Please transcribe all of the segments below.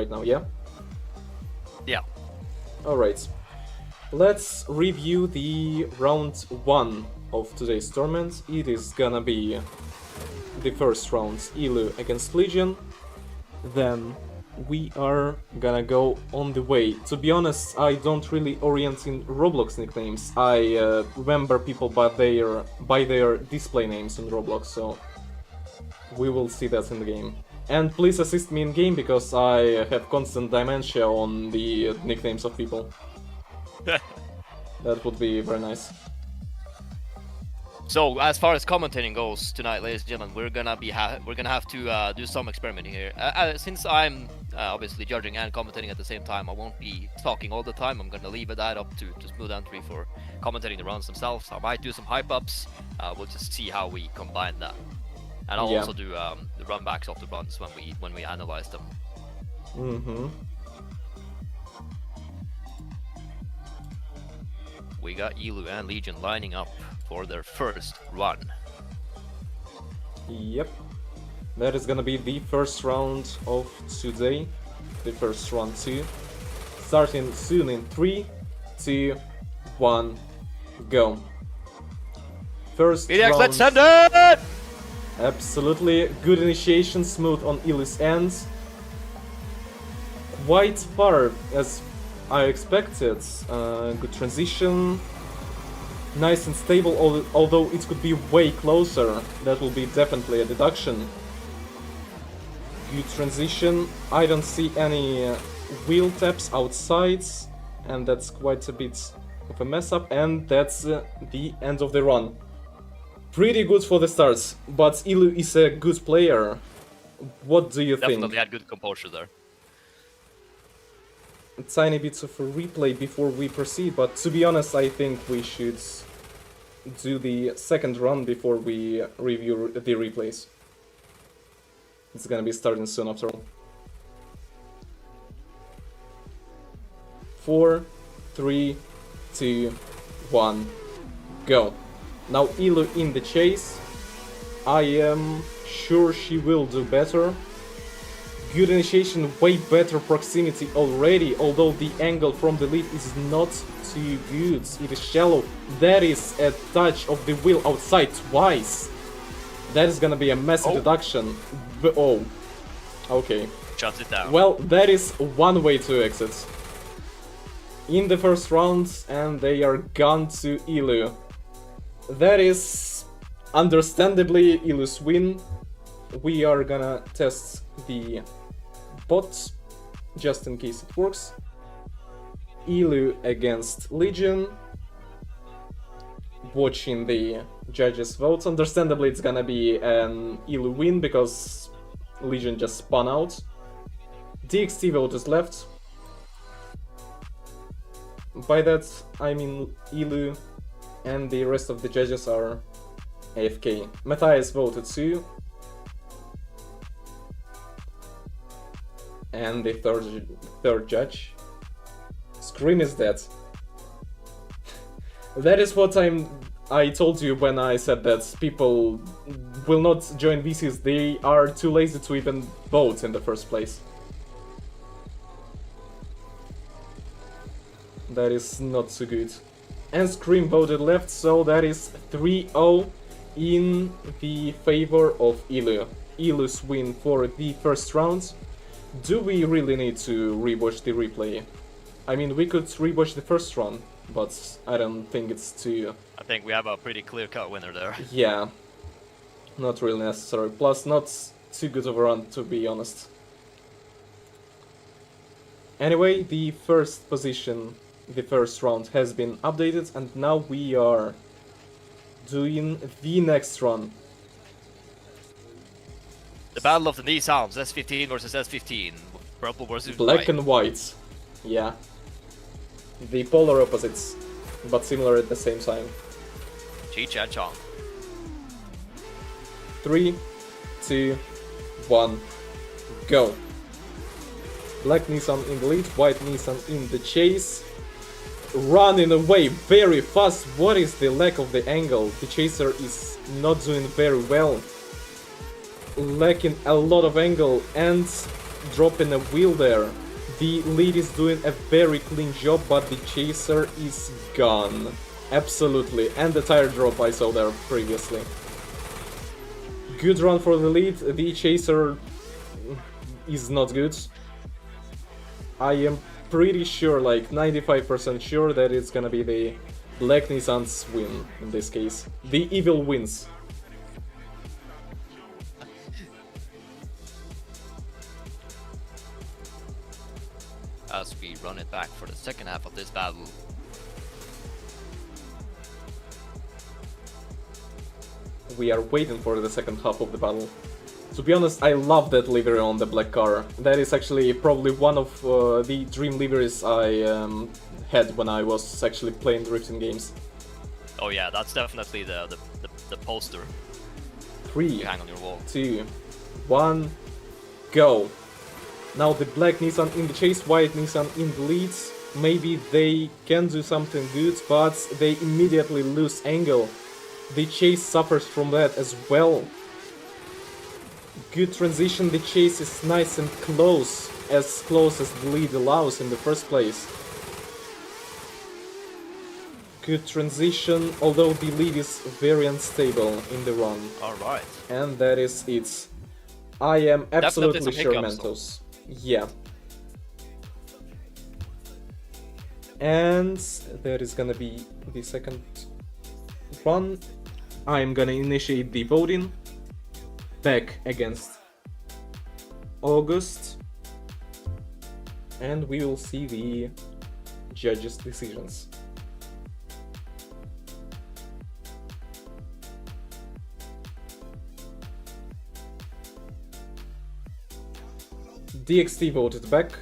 right now, yeah? Yeah. Alright. Let's review the round 1 of today's tournament. It is gonna be the first round, Ilu against Legion. Then we are gonna go on the way. To be honest, I don't really orient in Roblox nicknames. I remember people by their display names in Roblox, so we will see that in the game. And please assist me in game, because I have constant dementia on the nicknames of people. That would be very nice. So as far as commentating goes tonight, ladies and gentlemen, we're gonna have to do some experimenting here. Since I'm obviously judging and commentating at the same time, I won't be talking all the time. I'm gonna leave that up to Smooth and 3 for commentating the runs themselves. I might do some hype ups. We'll just see how we combine that, and I'll also do the run backs of the runs when we analyze them. We got Ilu and Legion lining up for their first run. Yep. That is gonna be the first round of today. The first run 2. Starting soon in 3, 2, 1, go. First BDX, round. let's send it! Absolutely. Good initiation, smooth on Ilu's end. Quite far as I expected. Good transition. Nice and stable, although it could be way closer. That will be definitely a deduction. Good transition. I don't see any wheel taps outside, and that's quite a bit of a mess up, and that's the end of the run. Pretty good for the starts, but Ilu is a good player. What do you think? Definitely had good composure there. Tiny bits of a replay before we proceed, but to be honest, I think we should do the second run before we review the replays. It's gonna be starting soon after all. 4, 3, 2, 1, go. Now Ilu in the chase. I am sure she will do better. Good initiation, way better proximity already, although the angle from the lead is not too good. It is shallow. That is a touch of the wheel outside twice. That is gonna be a massive deduction. Oh, okay. Shuts it down. Well, that is one way to exit. In the first round, and they are gone to Ilu. That is understandably Ilu's win. We are gonna test the bot, just in case it works. Ilu against Legion. Watching the judges' votes. Understandably, it's gonna be an Ilu win because Legion just spun out. DXT vote is left. By that, I mean Ilu, and the rest of the judges are AFK. Matthias voted too. And the third judge. Scream is dead. That is what I told you when I said that people will not join VCs. They are too lazy to even vote in the first place. That is not so good. And Scream voted left, so that is 3-0 in the favor of Ilu. Ilu's win for the first round. Do we really need to rewatch the replay? I mean, we could rewatch the first run, but I don't think it's too... I think we have a pretty clear-cut winner there. Yeah, not really necessary. Plus, not too good of a run, to be honest. Anyway, the first position, the first round has been updated, and now we are doing the next run. The battle of the Nisans, S15 versus S15. Purple versus Black white. and white. Yeah. The polar opposites, but similar at the same time. Cheech and Chong. 3, 2, 1, go. Black Nissan in the lead, white Nissan in the chase. Running away very fast. What is the lack of the angle? The chaser is not doing very well. Lacking a lot of angle, and dropping a wheel there. The lead is doing a very clean job, but the chaser is gone. Absolutely. And the tire drop I saw there previously. Good run for the lead. The chaser is not good. I am pretty sure, like 95% sure, that it's gonna be the Black Nissan's win in this case. The evil wins. As we run it back for the second half of this battle. We are waiting for the second half of the battle. To be honest, I love that livery on the black car. That is actually probably one of the dream liveries I had when I was actually playing drifting games. Oh yeah, that's definitely the poster. 3, you hang on your wall. 2, 1, go. Now the black Nissan in the chase, white Nissan in the lead. Maybe they can do something good, but they immediately lose angle. The chase suffers from that as well. Good transition, the chase is nice and close as the lead allows in the first place. Good transition, although the lead is very unstable in the run. Alright. And that is it. I am absolutely sure Mentos. Yeah. And that is gonna be the second run. I'm gonna initiate the voting. Back against August. And we will see the judges' decisions. DXT voted back.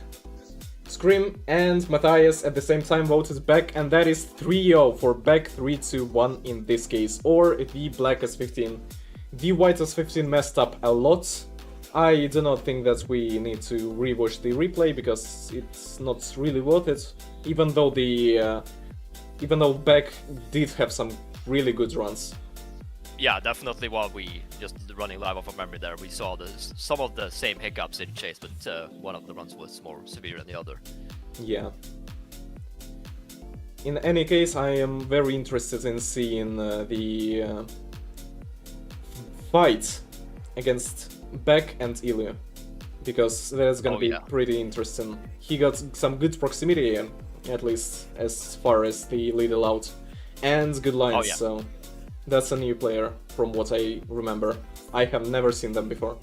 Scream and Matthias at the same time voted back, and that is 3-0 for back, 3-2-1 in this case, or the black S15. The white S15 messed up a lot. I do not think that we need to rewatch the replay because it's not really worth it. Even though back did have some really good runs. Yeah, definitely. While we just running live off of memory there, we saw some of the same hiccups in chase, but one of the runs was more severe than the other. Yeah. In any case, I am very interested in seeing the fight against Beck and Ilya, because that's gonna be pretty interesting. He got some good proximity, at least as far as the lead allowed, and good lines, so that's a new player from what I remember. I have never seen them before.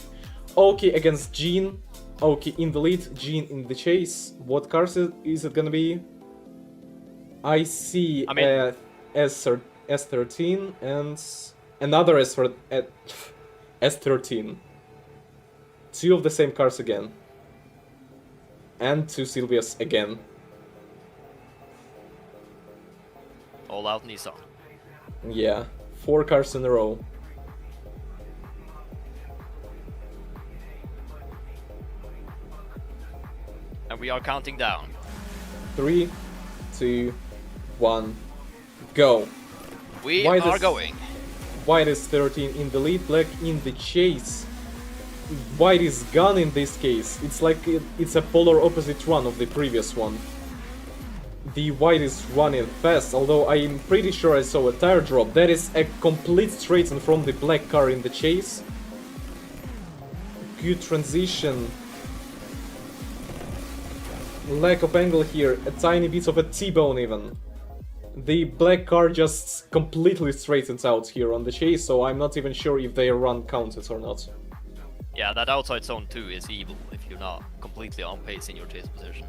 Oki against Jean. Oki in the lead, Jean in the chase. What cars is it gonna be? I see S13 and another S13. Two of the same cars again. And two Sylvias again. All out Nissan. Yeah, 4 cars in a row. And we are counting down. 3, 2, 1, go. We are going. White is 13 in the lead, black in the chase. White is gone in this case. It's like it's a polar opposite run of the previous one. The white is running fast, although I'm pretty sure I saw a tire drop. That is a complete straight in from the black car in the chase. Good transition. Lack of angle here, a tiny bit of a T-bone even. The black car just completely straightens out here on the chase, so I'm not even sure if their run counted or not. Yeah, that outside zone 2 is evil if you're not completely on pace in your chase position.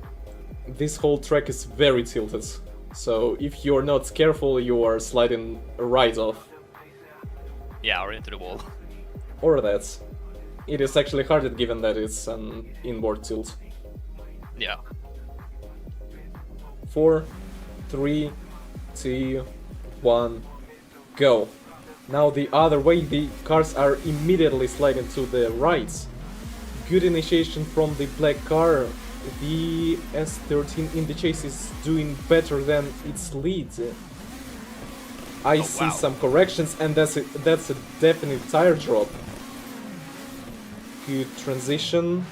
This whole track is very tilted, so if you're not careful, you are sliding right off. Yeah, or into the wall. Or that. It is actually harder given that it's an inward tilt. Yeah. 4, 3, 2, 1, go. Now the other way, the cars are immediately sliding to the right. Good initiation from the black car. The S13 in the chase is doing better than its lead. I see some corrections, and that's a definite tire drop. Good transition.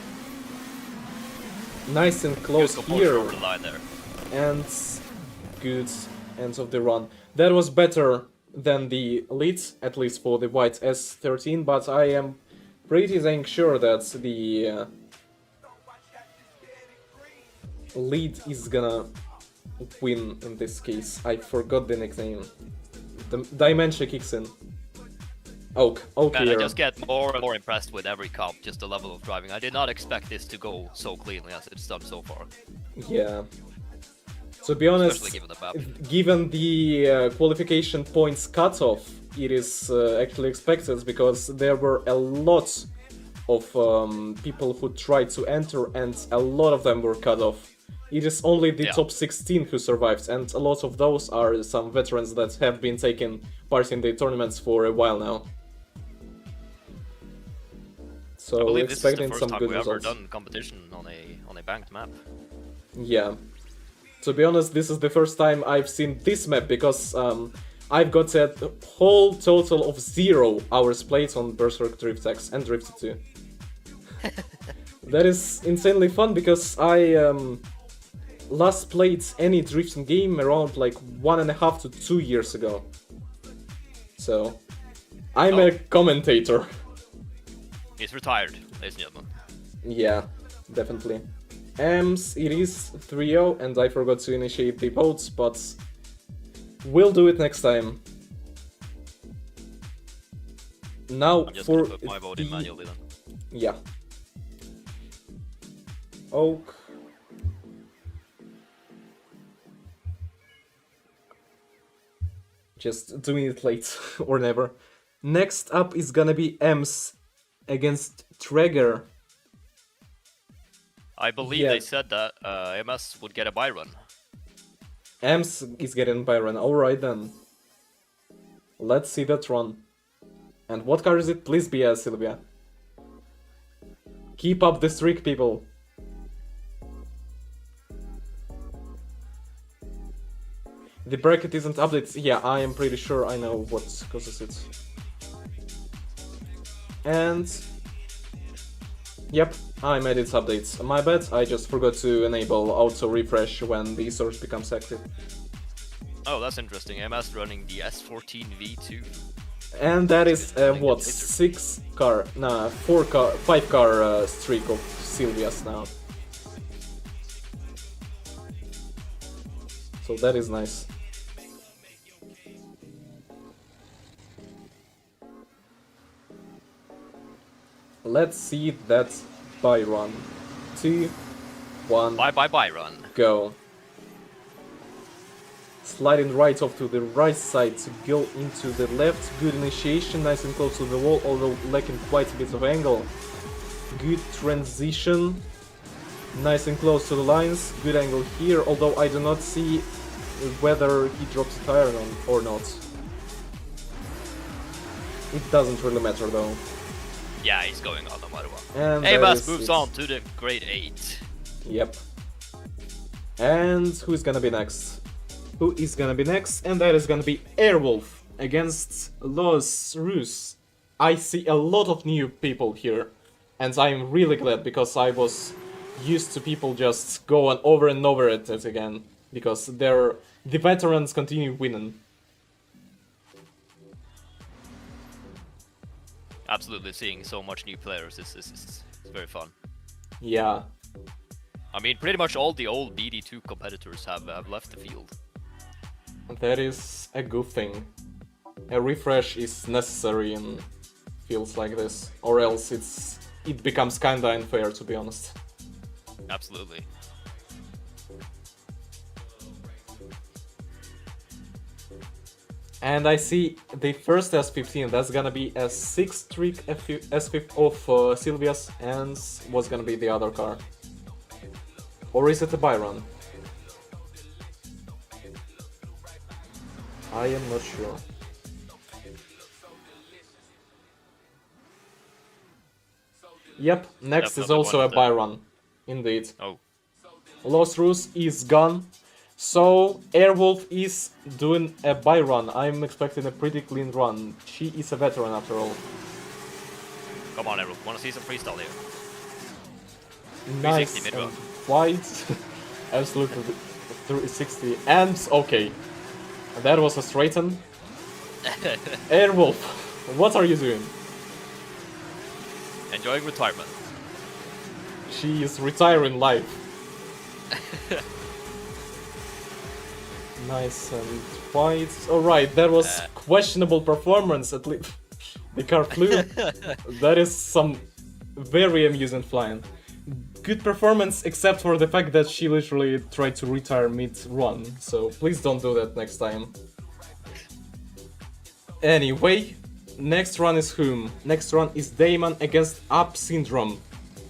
Nice and close Good composure here. over the line there. And good end of the run. That was better than the lead, at least for the white S13, but I am pretty dang sure that the lead is gonna win in this case. I forgot the nickname. The Dimension kicks in. Oak Man, here. I just get more and more impressed with every cup, just the level of driving. I did not expect this to go so cleanly as it's done so far. Yeah. To be honest, Especially given the map. given the qualification points cutoff, it is actually expected because there were a lot of people who tried to enter and a lot of them were cut off. It is only the top 16 who survived, and a lot of those are some veterans that have been taking part in the tournaments for a while now. So I believe this is the expecting first some time good we've ever results. done competition on a banked map. Yeah. To be honest, this is the first time I've seen this map because I've got a whole total of 0 hours played on Berserk Drift X and Drift 2. That is insanely fun because I last played any drifting game around like 1.5 to 2 years ago. So, I'm a commentator. He's retired, ladies and gentlemen. Yeah, definitely. It is 3-0 and I forgot to initiate the votes, but we'll do it next time. Now I'm just for gonna put my vote in manually then. Yeah. Oak. Just doing it late or never. Next up is gonna be Ems against Traeger. I believe they said that MS would get a buy run. Ems is getting Byron. Alright then. Let's see that run. And what car is it? Please be a Sylvia. Keep up the streak, people. The bracket isn't updated. Yeah, I am pretty sure I know what causes it. And... Yep, I made its updates. My bad, I just forgot to enable auto refresh when the source becomes active. Oh, that's interesting. MS running the S14 V2. And that is what, 5 car streak of Sylvia's now. So that is nice. Let's see that buy run. 2, 1, Bye run. go. Sliding right off to the right side to go into the left. Good initiation, nice and close to the wall, although lacking quite a bit of angle. Good transition. Nice and close to the lines. Good angle here, although I do not see whether he drops a tire or not. It doesn't really matter though. Yeah, he's going on no matter what. And MS moves on to the grade 8. Yep. And who's gonna be next? Who is gonna be next? And that is gonna be Airwolf against Los Rus. I see a lot of new people here, and I'm really glad because I was used to people just going over and over at it again because the veterans continue winning. Absolutely, seeing so much new players is very fun. Yeah. I mean, pretty much all the old BD2 competitors have left the field. That is a good thing. A refresh is necessary in fields like this, or else it becomes kinda unfair, to be honest. Absolutely. And I see the first S15, that's gonna be a 6 streak S15 of Sylvia's, and what's gonna be the other car? Or is it a buy run? I am not sure. Yep, next is also a buy run. Indeed. Oh. Los Rus is gone. So, Airwolf is doing a buy run. I'm expecting a pretty clean run. She is a veteran after all. Come on, everyone. Wanna see some freestyle here? Nice. 360 mid-run. White. Absolutely 360. And okay. That was a straighten. Airwolf, what are you doing? Enjoying retirement. She is retiring live. Nice and white. Alright, that was questionable performance at least. The car flew. That is some very amusing flying. Good performance except for the fact that she literally tried to retire mid-run. So please don't do that next time. Anyway, next run is whom? Next run is Damon against Up Syndrome.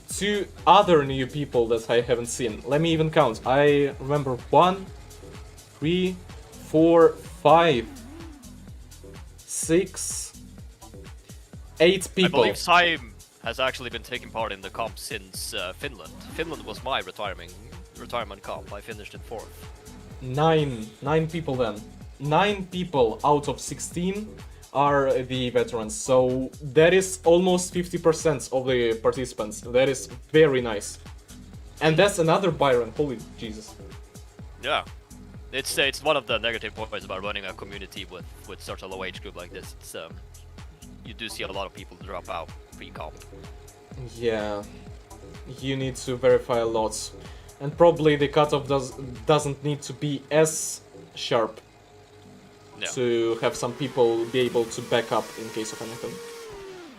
Two other new people that I haven't seen. Let me even count. I remember 1, 3, 4, 5, 6, 8 people. I believe Time has actually been taking part in the comp since Finland. Finland was my retirement comp. I finished in 4th. 9 people then. 9 people out of 16 are the veterans, so that is almost 50% of the participants. That is very nice. And that's another Byron, holy Jesus. Yeah. It's one of the negative points about running a community with such a low age group like this. It's you do see a lot of people drop out pre-comp. Yeah, you need to verify a lot. And probably the cutoff doesn't need to be as sharp. Yeah. To have some people be able to back up in case of anything.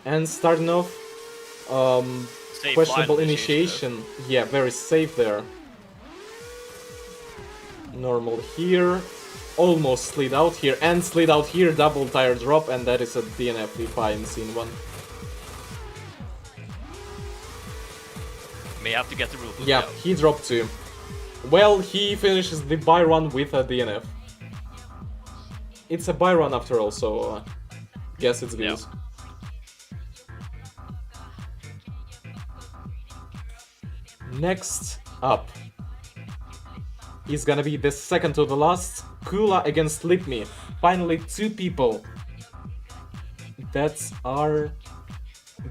And starting off, questionable initiation. Yeah, very safe there. Normal here. Almost slid out here, and slid out here, double tire drop, and that is a DNF if I haven't seen one. May have to get the rule book. Yeah, out. he dropped 2. Well, he finishes the buy run with a DNF. It's a buy run after all, so guess it's good. Yeah. Next up is gonna be the second to the last, Kula against Lipme. Finally 2 people that are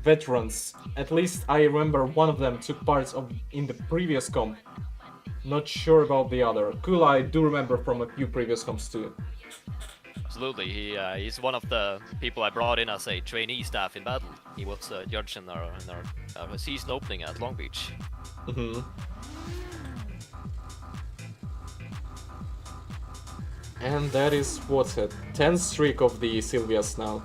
veterans. At least I remember one of them took part in the previous comp. Not sure about the other. Kula I do remember from a few previous comps too. Absolutely, he's one of the people I brought in as a trainee staff in battle. He was a judge in our season opening at Long Beach. Mm-hmm. And that is what's it? 10th streak of the Sylvias now.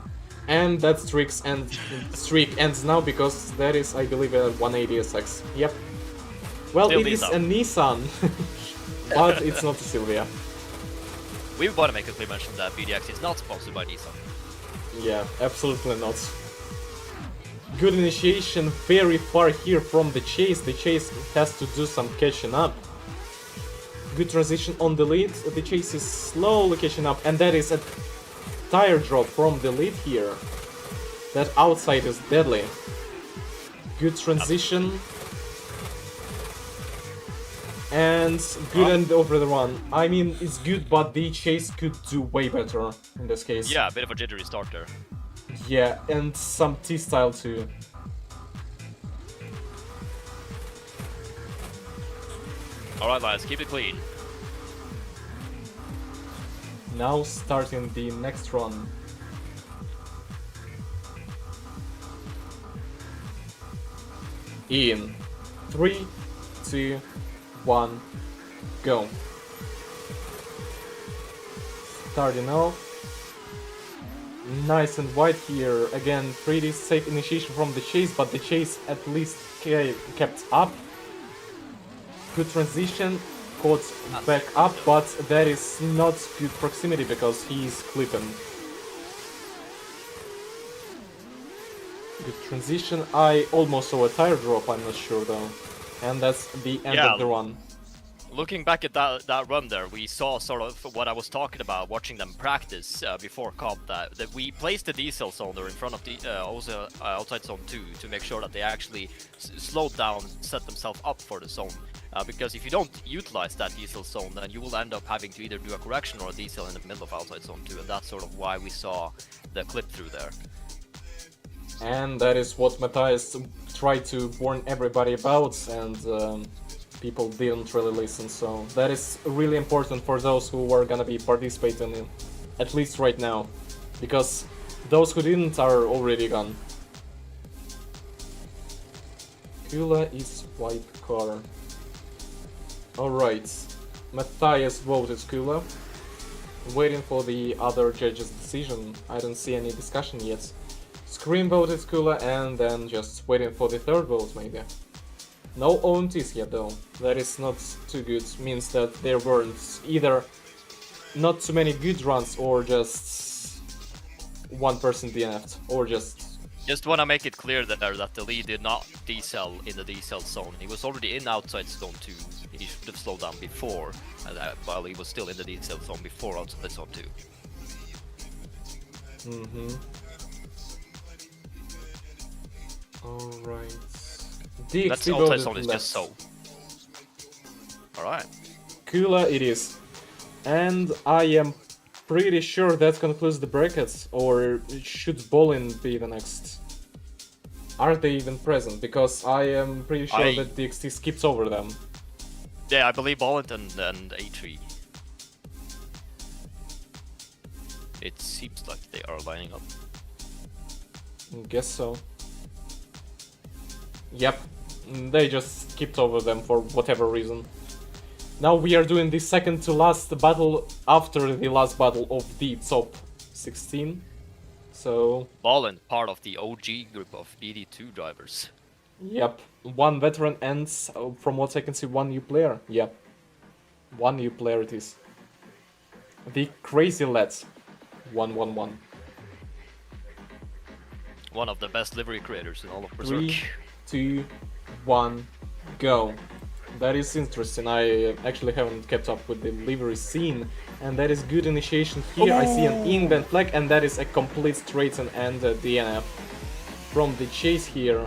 And that streak ends now because that is, I believe, a 180SX. Yep. Well, Still it is a Nissan, but it's not a Sylvia. We want to make a clear mention that BDX is not sponsored by Nissan. Yeah, absolutely not. Good initiation, very far here from the chase. The chase has to do some catching up. Good transition on the lead. The chase is slowly catching up, and that is a tire drop from the lead here. That outside is deadly. Good transition. And good end over the run. I mean, it's good, but the chase could do way better in this case. Yeah, a bit of a jittery start there. Yeah, and some T-style too. Alright lads, keep it clean. Now starting the next run. In 3, 2, 1, go. Starting off. Nice and white here. Again, pretty safe initiation from the chase, but the chase at least kept up. Good transition, caught back up, but that is not good proximity because he's clipping. Good transition. I almost saw a tire drop, I'm not sure though. And that's the end of the run. Looking back at that run there, we saw sort of what I was talking about, watching them practice before comp, that we placed the diesel zone there in front of the also outside zone 2 to make sure that they actually slowed down, set themselves up for the zone. Because if you don't utilize that diesel zone, then you will end up having to either do a correction or a diesel in the middle of outside zone 2, and that's sort of why we saw the clip through there. And that is what Matthias tried to warn everybody about, and people didn't really listen, so that is really important for those who are gonna be participating in, at least right now, because those who didn't are already gone. Kula is white car. Alright, Matthias voted Kula. Waiting for the other judge's decision. I don't see any discussion yet. Scream voted Kula and then just waiting for the third vote maybe. No OMTs yet though. That is not too good. Means that there weren't either not too many good runs or just one person DNF'd or just... Just want to make it clear that the lead did not decel in the decel zone. He was already in outside zone 2. He should have slowed down before, while he was still in the decel zone before outside zone 2. Alright. That's outside zone is just so. Alright. Kula it is. And I am pretty sure that concludes the brackets, or should Bolin be the next? Are they even present? Because I am pretty sure that DXT skips over them. Yeah, I believe Bolin and A3. It seems like they are lining up. Guess so. Yep, they just skipped over them for whatever reason. Now we are doing the second to last battle after the last battle of the top 16. So... Bolin, part of the OG group of BD2 drivers. Yep, one veteran and, from what I can see, one new player. Yep, one new player it is. The Crazy Lads. 111. One of the best livery creators in all of Berserk. 3, 2, 1, go. That is interesting. I actually haven't kept up with the livery scene, and that is good initiation here. I see an invent flag, and that is a complete straighten and DNF from the chase here.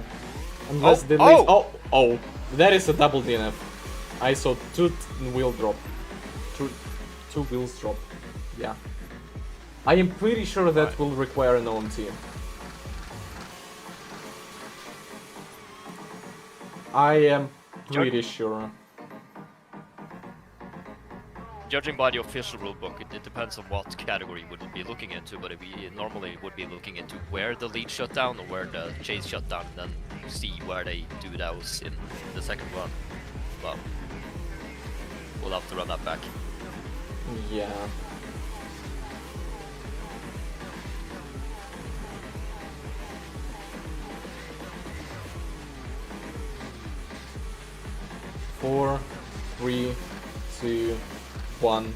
Unless the oh, that is a double DNF. I saw two wheel drop. Two wheels drop. Yeah. I am pretty sure that will require an OMT. I am pretty sure. Judging by the official rulebook, it depends on what category you would be looking into, but we normally would be looking into where the lead shut down or where the chase shut down, and then see where they do those in the second run. Well, we'll have to run that back. Yeah. Four, 3, 2, 1,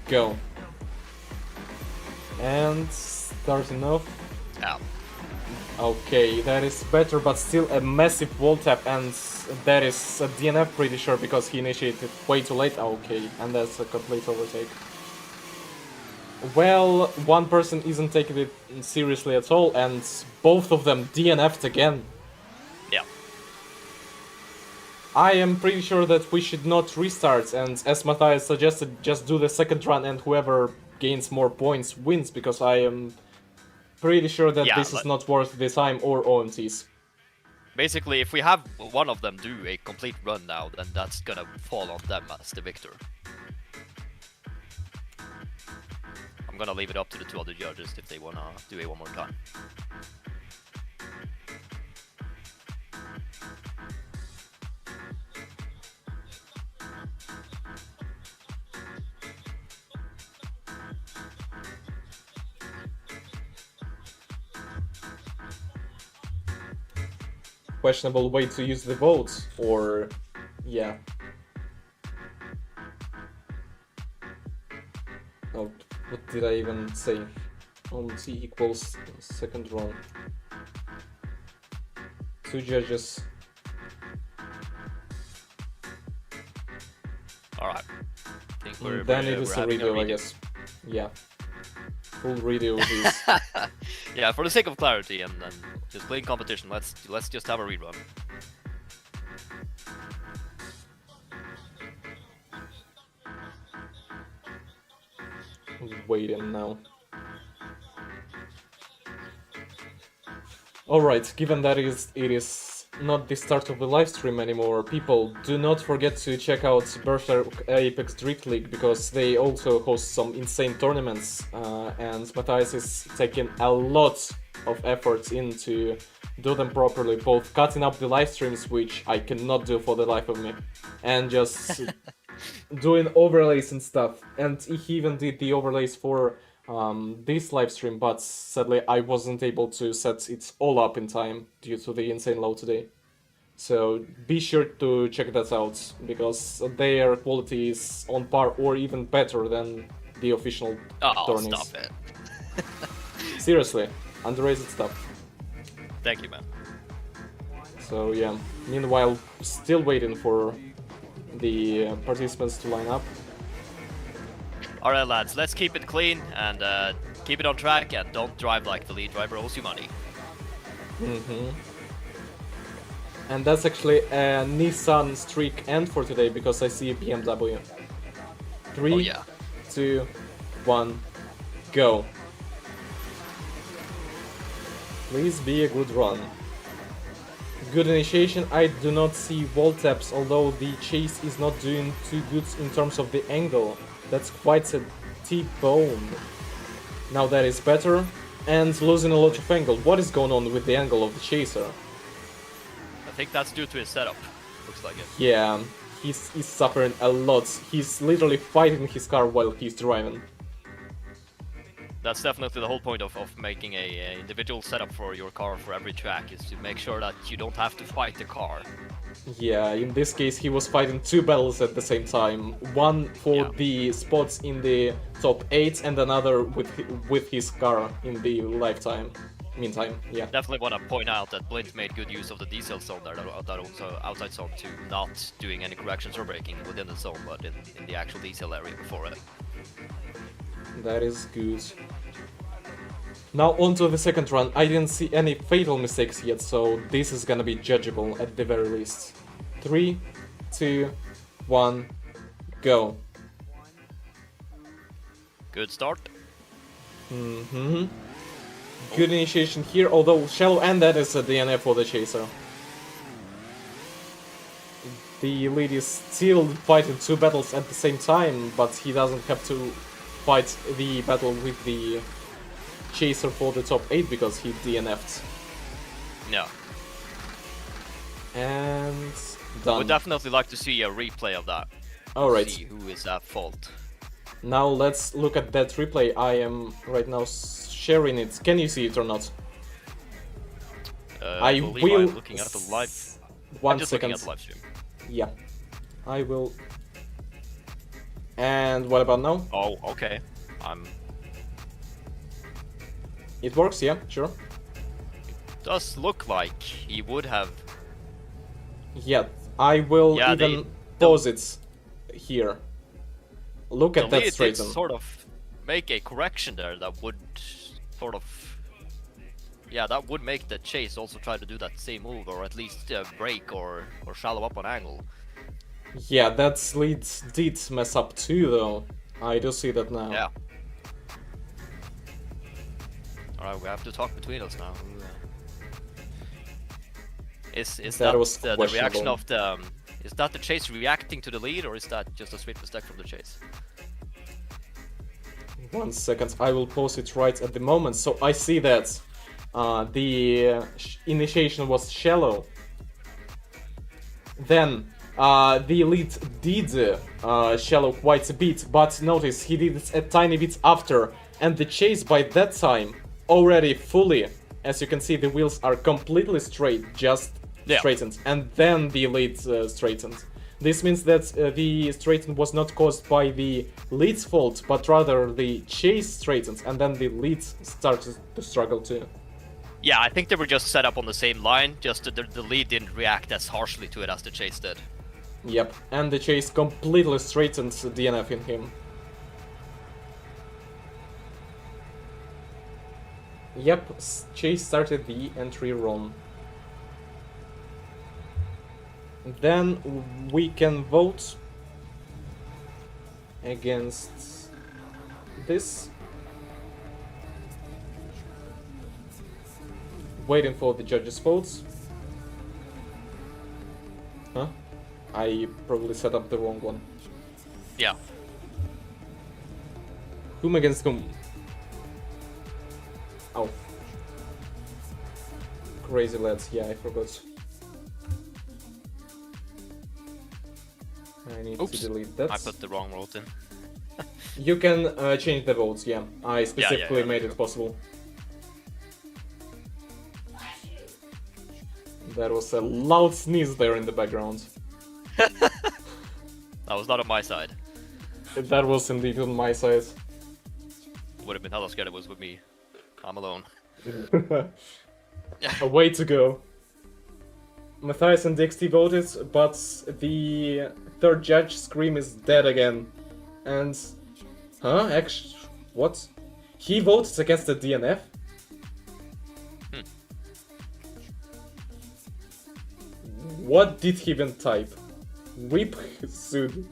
go. And starting off. Ow. Okay, that is better, but still a massive wall tap, and that is a DNF pretty sure because he initiated way too late. Okay, and that's a complete overtake. Well, one person isn't taking it seriously at all, and both of them DNF'd again. Yeah. I am pretty sure that we should not restart, and as Matthias suggested, just do the second run and whoever gains more points wins, because I am pretty sure that this is not worth the time or OMTs. Basically, if we have one of them do a complete run now, then that's gonna fall on them as the victor. I'm gonna leave it up to the two other judges if they wanna do it one more time. Questionable way to use the votes, or... yeah. Oh, what did I even say? OMT equals second round. Two judges. Alright. Then it is a redo, I guess. Yeah. Full redo is... Yeah, for the sake of clarity and just playing competition, let's just have a rerun. Waiting now. Alright, given that it is not the start of the live stream anymore, people, do not forget to check out Berserk Apex Drift League, because they also host some insane tournaments, and Matthias is taking a lot of efforts into do them properly, both cutting up the live streams, which I cannot do for the life of me, and just doing overlays and stuff. And he even did the overlays for this live stream, but sadly I wasn't able to set it all up in time due to the insane load today. So be sure to check that out, because their quality is on par or even better than the official tourneys. Stop it. Seriously, underrated stuff. Thank you, man. So yeah, meanwhile, still waiting for the participants to line up. Alright lads, let's keep it clean and keep it on track, and don't drive like the lead driver owes you money. And that's actually a Nissan streak end for today, because I see a BMW. 3, 2, 1, go. Please be a good run. Good initiation. I do not see wall taps, although the chase is not doing too good in terms of the angle. That's quite a T-bone. Now that is better, and losing a lot of angle. What is going on with the angle of the chaser? I think that's due to his setup. Looks like it. Yeah, he's suffering a lot. He's literally fighting his car while he's driving. That's definitely the whole point of making a individual setup for your car for every track, is to make sure that you don't have to fight the car. Yeah, in this case he was fighting 2 battles at the same time. One for the spots in the top 8 and another with his car in the meantime, yeah. Definitely want to point out that Blint made good use of the diesel zone there, that also outside zone, to not doing any corrections or braking within the zone, but in the actual diesel area before it. That is good. Now on to the second run. I didn't see any fatal mistakes yet, so this is gonna be judgeable at the very least. 3, 2, 1, go. Good start. Good initiation here, although shallow, and that is a DNF for the chaser. The lead is still fighting 2 battles at the same time, but he doesn't have to fight the battle with the chaser for the top 8 because he DNF'd. No. And done. Would definitely like to see a replay of that. Alright. See who is at fault. Now let's look at that replay. I am right now sharing it. Can you see it or not? I believe I'm looking at the live. One just second. looking at the live stream. Yeah. I will. And what about now? Oh, okay. It works, yeah, sure. Does look like he would have. Yeah, I will even pause it here. Look at that straighten. Sort of make a correction there that would sort of. Yeah, that would make the chase also try to do that same move, or at least brake or shallow up on angle. Yeah, that lead did mess up too, though. I do see that now. Yeah. Alright, we have to talk between us now. Is that the reaction of the... is that the chase reacting to the lead, or is that just a straight mistake from the chase? 1 second, I will pause it right at the moment. So I see that the initiation was shallow. Then the lead did shallow quite a bit, but notice he did it a tiny bit after, and the chase by that time already fully, as you can see, the wheels are completely straight, just straightened, and then the lead straightened. This means that the straighten was not caused by the lead's fault, but rather the chase straightened, and then the lead started to struggle too. Yeah, I think they were just set up on the same line, just that the lead didn't react as harshly to it as the chase did. Yep, and the chase completely straightened DNF in him. Yep, Chase started the entry run. Then we can vote against this. Waiting for the judges' votes. Huh? I probably set up the wrong one. Yeah. Whom against whom? Oh. Crazy lads, yeah, I forgot. I need Oops. to delete that. I put the wrong vote in. You can change the votes, yeah. I specifically yeah, made sure. it possible. There was a loud sneeze there in the background. That was not on my side. That was indeed on my side. Would have been hella scared it was with me. I'm alone. A way to go. Matthias and DXT voted, but the third judge, Scream, is dead again. And... Huh? Actually... What? He voted against the DNF? What did he even type? Whip soon.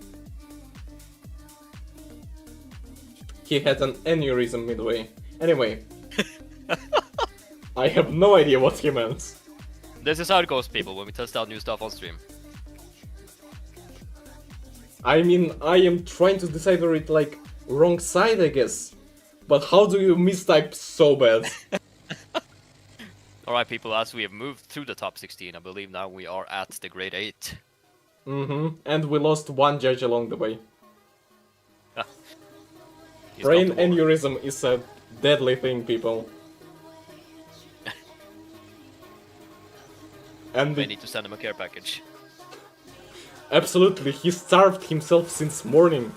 He had an aneurysm midway. Anyway. I have no idea what he meant. This is how it goes, people, when we test out new stuff on stream. I mean, I am trying to decipher it like wrong side, I guess. But how do you mistype so bad? Alright, people, as we have moved through the top 16, I believe now we are at the grade 8. And we lost one judge along the way. He's Brain got the war. aneurysm is a deadly thing, people. And We need to send him a care package. absolutely, he starved himself since morning.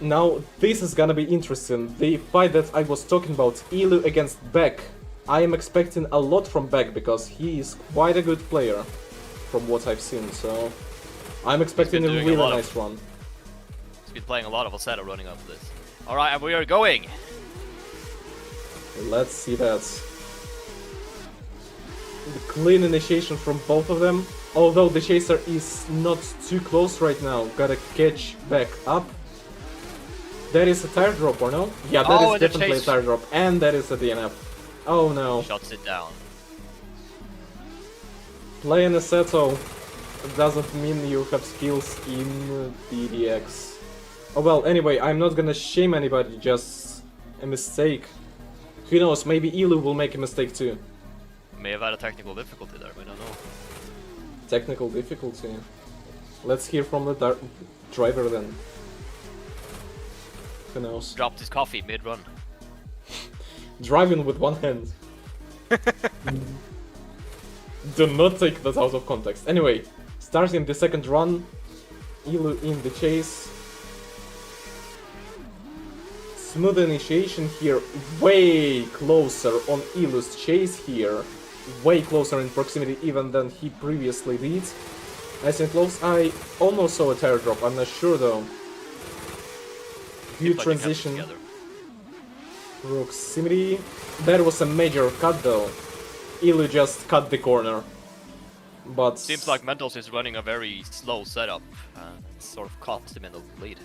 Now, this is gonna be interesting. The fight that I was talking about, Ilu against Beck. I am expecting a lot from Beck because he is quite a good player from what I've seen, so I'm expecting a doing a really lot of- nice run. He's been playing a lot of Osetta running up to this. Alright, and we are going! Let's see that. The clean initiation from both of them. Although the chaser is not too close right now. Gotta catch back up. That is a tire drop or no? Yeah, that Oh, is and the definitely a chase- tire drop. And that is a DNF. Oh no. Shuts it down. Playing Assetto doesn't mean you have skills in DDX. Oh well, anyway, I'm not gonna shame anybody, just a mistake. Who knows, maybe Ilu will make a mistake too. May have had a technical difficulty there, we don't know. Technical difficulty. Let's hear from the driver then. Who knows? Dropped his coffee mid-run. Driving with one hand. Do not take that out of context. Anyway, starting the second run, Ilu in the chase. Smooth initiation here, way closer on Ilu's chase here. Way closer in proximity even than he previously did. Nice and close. I almost saw a tire drop, I'm not sure though. Good Seems like they kept it transition. together. Proximity. That was a major cut though. Ilu just cut the corner. But Seems like Mentos is running a very slow setup and sort of caught him in the lead.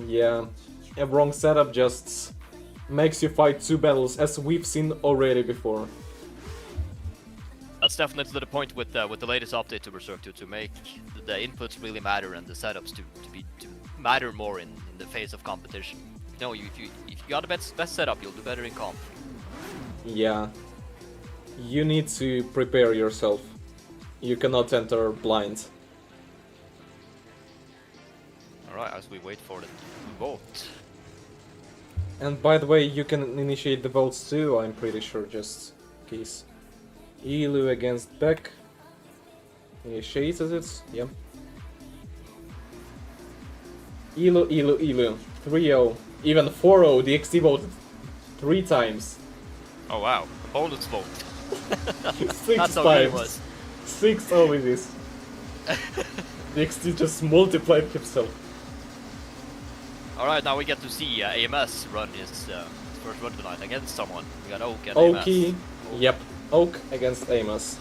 yeah, a wrong setup just makes you fight two battles as we've seen already before. That's definitely the point with the latest update to Berserk to make the inputs really matter and the setups to matter more in the face of competition. You know, if you got the best setup, you'll do better in comp. Yeah. You need to prepare yourself. You cannot enter blind. Alright, as we wait for the vote. And by the way, you can initiate the votes too, I'm pretty sure, just in case. Ilu against Beck. Initiated it, yep. Ilu. 3-0. Even 4-0, DXT voted 3 times. Oh wow, opponent's vote. 6 That's how good it times. was. 6-0 it is. DXT just multiplied himself. Alright, now we get to see AMS run his first run tonight against someone. We got Oak and Oki, AMS. yep, Oak against Amos.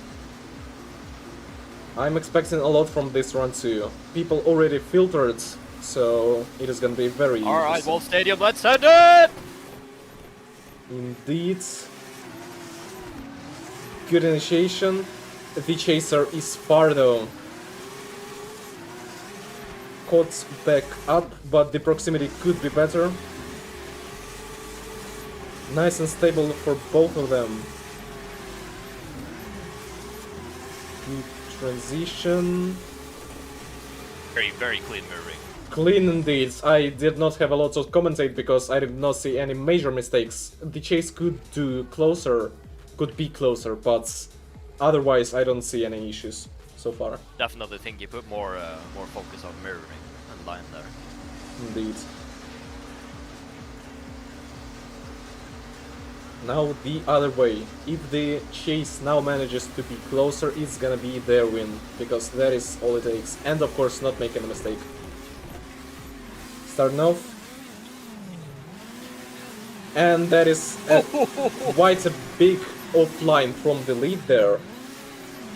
I'm expecting a lot from this run too. People already filtered So it is gonna be very All right, interesting. Wall Stadium, let's end it! Indeed. Good initiation. The chaser is far though. Caught back up, but the proximity could be better. Nice and stable for both of them. Good transition. Very, very clean mirroring. Clean indeed. I did not have a lot to commentate because I did not see any major mistakes. The chase could be closer, but otherwise I don't see any issues so far. Definitely think you put more focus on mirroring and line there. Indeed. Now the other way. If the chase now manages to be closer, it's gonna be their win, because that is all it takes. And of course, not making a mistake. Starting off. And that is quite a big offline from the lead there.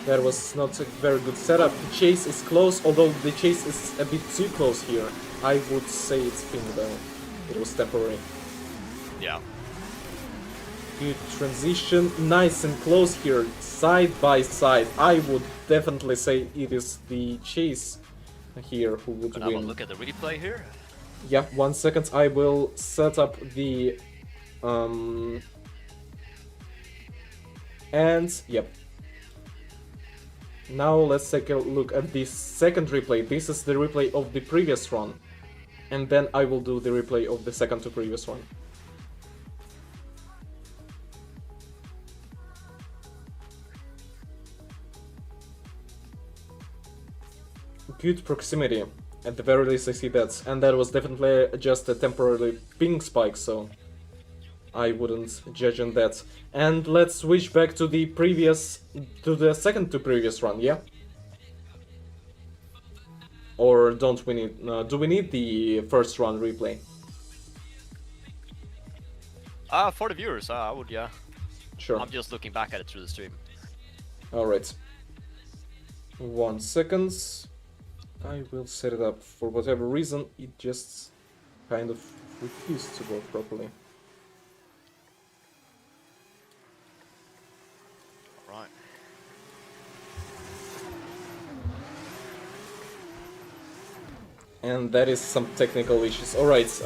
That was not a very good setup. The chase is close, although the chase is a bit too close here. I would say it's ping though. It was temporary. Yeah. Good transition, nice and close here, side by side. I would definitely say it is the chase here who would Can I win. have a look at the replay here? Yeah, 1 second. I will set up the and yep. Now let's take a look at the second replay. This is the replay of the previous run, and then I will do the replay of the second to previous one. Good proximity. At the very least I see that, and that was definitely just a temporary ping spike, so I wouldn't judge on that. And let's switch back to the second to previous run, yeah? Or don't we need, do we need the first run replay? For the viewers, I would, yeah. Sure. I'm just looking back at it through the stream. Alright. 1 second. I will set it up. For whatever reason, it just kind of refused to work properly. Right. And that is some technical issues. Alright,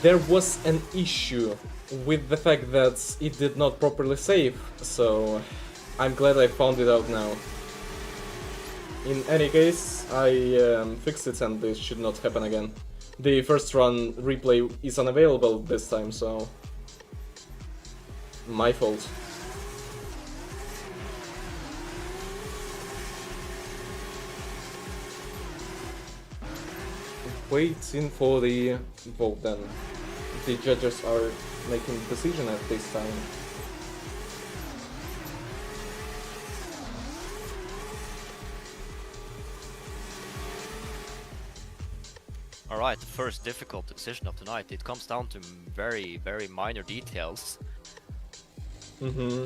there was an issue with the fact that it did not properly save, so I'm glad I found it out now. In any case, I fixed it and this should not happen again. The first run replay is unavailable this time, so my fault. Waiting for the vote then. The judges are making the decision at this time. Alright, the first difficult decision of the night. It comes down to very, very minor details. Mm-hmm.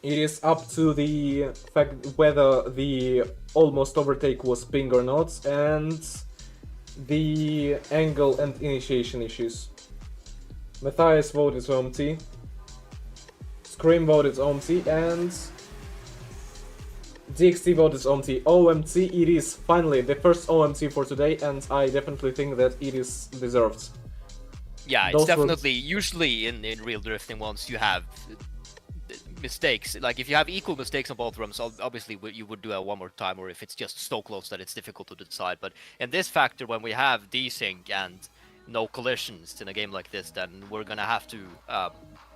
It is up to the fact whether the almost overtake was ping or not, and the angle and initiation issues. Matthias voted OMT, Scream voted OMT, and DXT voted OMT. OMT, it is finally the first OMT for today, and I definitely think that it is deserved. Yeah, it's Those definitely, usually in real drifting ones you have mistakes. Like if you have equal mistakes on both runs, obviously you would do it one more time, or if it's just so close that it's difficult to decide. But in this factor, when we have desync and no collisions in a game like this, then we're gonna have to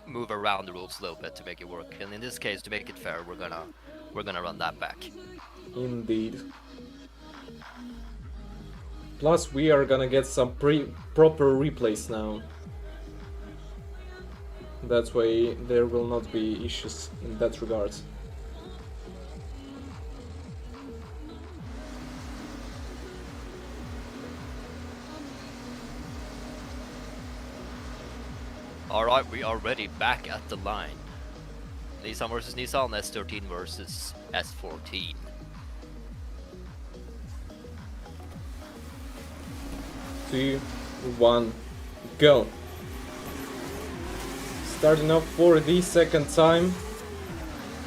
move around the rules a little bit to make it work. And in this case, to make it fair, we're gonna run that back. Indeed. Plus, we are gonna get some proper replays now. That way, there will not be issues in that regard. Alright, we are ready back at the line. Nissan versus Nissan, S13 versus S14. Two, one, go. Starting off for the second time.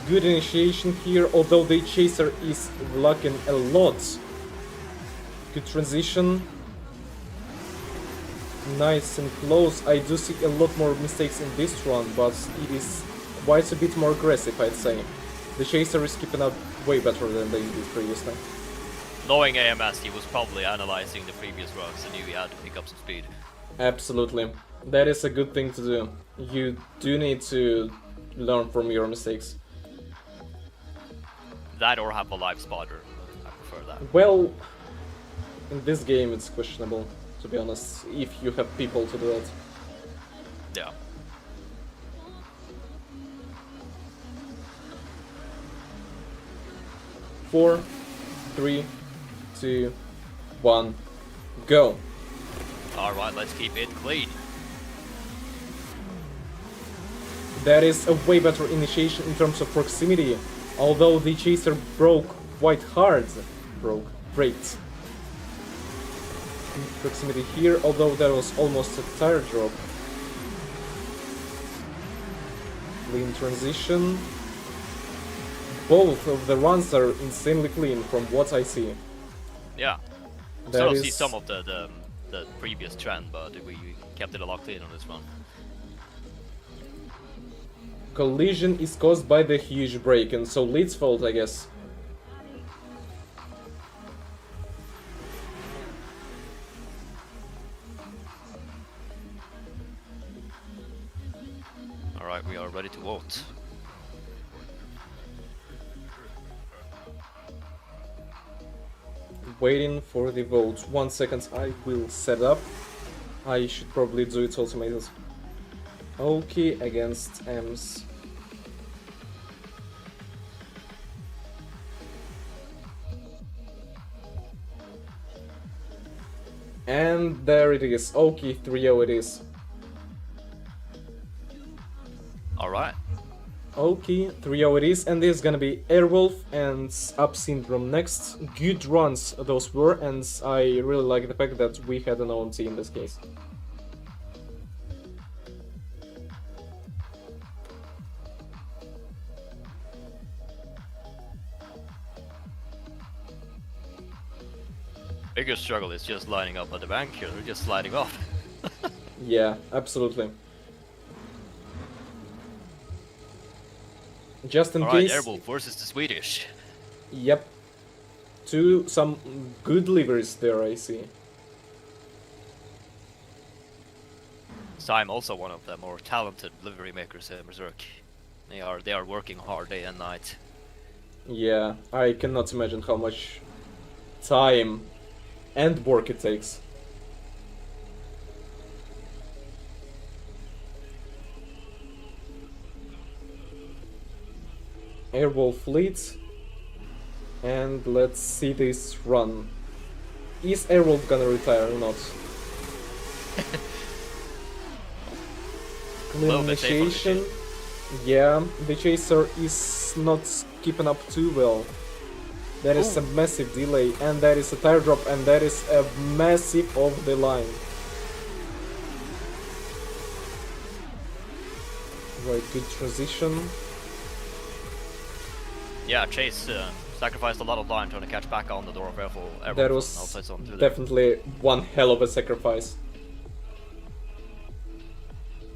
Good initiation here, although the chaser is lacking a lot. Good transition. Nice and close. I do see a lot more mistakes in this run, but it is quite a bit more aggressive, I'd say. The chaser is keeping up way better than they did previously. Knowing AMS, he was probably analyzing the previous runs and knew he had to pick up some speed. Absolutely. That is a good thing to do. You do need to learn from your mistakes. That or have a live spotter. I prefer that. Well, in this game it's questionable, to be honest, if you have people to do that. Yeah. Four, three, two, one, go. Alright, let's keep it clean. That is a way better initiation in terms of proximity, although the chaser broke quite hard. Braked. Proximity here, although that was almost a tire drop. Clean transition. Both of the runs are insanely clean from what I see. Yeah. That Still is- see some of the previous trend, but we kept it a lot clean on this one. Collision is caused by the huge break, and so lead's fault, I guess. Alright, we are ready to vote. Waiting for the vote. 1 second, I will set up. I should probably do it automated. Okay, against Ems. And there it is. Okay, 3-0 it is. Alright. Okay, 3-0 it is, and this is gonna be Airwolf and Up Syndrome next. Good runs those were, and I really like the fact that we had an OMT in this case. Biggest struggle is just lining up at the bank here, they're just sliding off. Yeah, absolutely. Just in Alright, case. Airwolf versus the Swedish. Yep. Some good liveries there, I see. Sam also one of the more talented livery makers in Berserk. They are working hard day and night. Yeah, I cannot imagine how much time and work it takes. Airwolf leads. And let's see this run. Is Airwolf gonna retire or not? Clean Little bit safe on the initiation. Yeah, the chaser is not keeping up too well. That is a massive delay, and that is a tire drop, and that is a massive off the line. Right, good transition. Yeah, Chase sacrificed a lot of line trying to catch back on the door of Airwolf. That was definitely one hell of a sacrifice.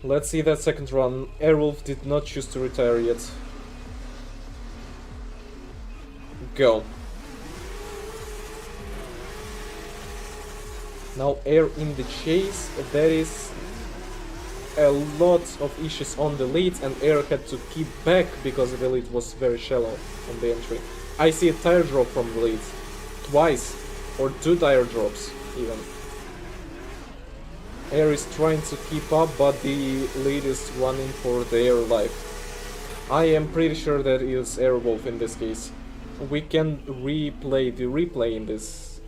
Let's see that second run. Airwolf did not choose to retire yet. Go. Now Air in the chase. There is a lot of issues on the lead, and Air had to keep back because the lead was very shallow on the entry. I see a tire drop from the lead. Twice. Or 2 tire drops even. Air is trying to keep up, but the lead is running for their life. I am pretty sure that it is Airwolf in this case. We can replay the replay in this.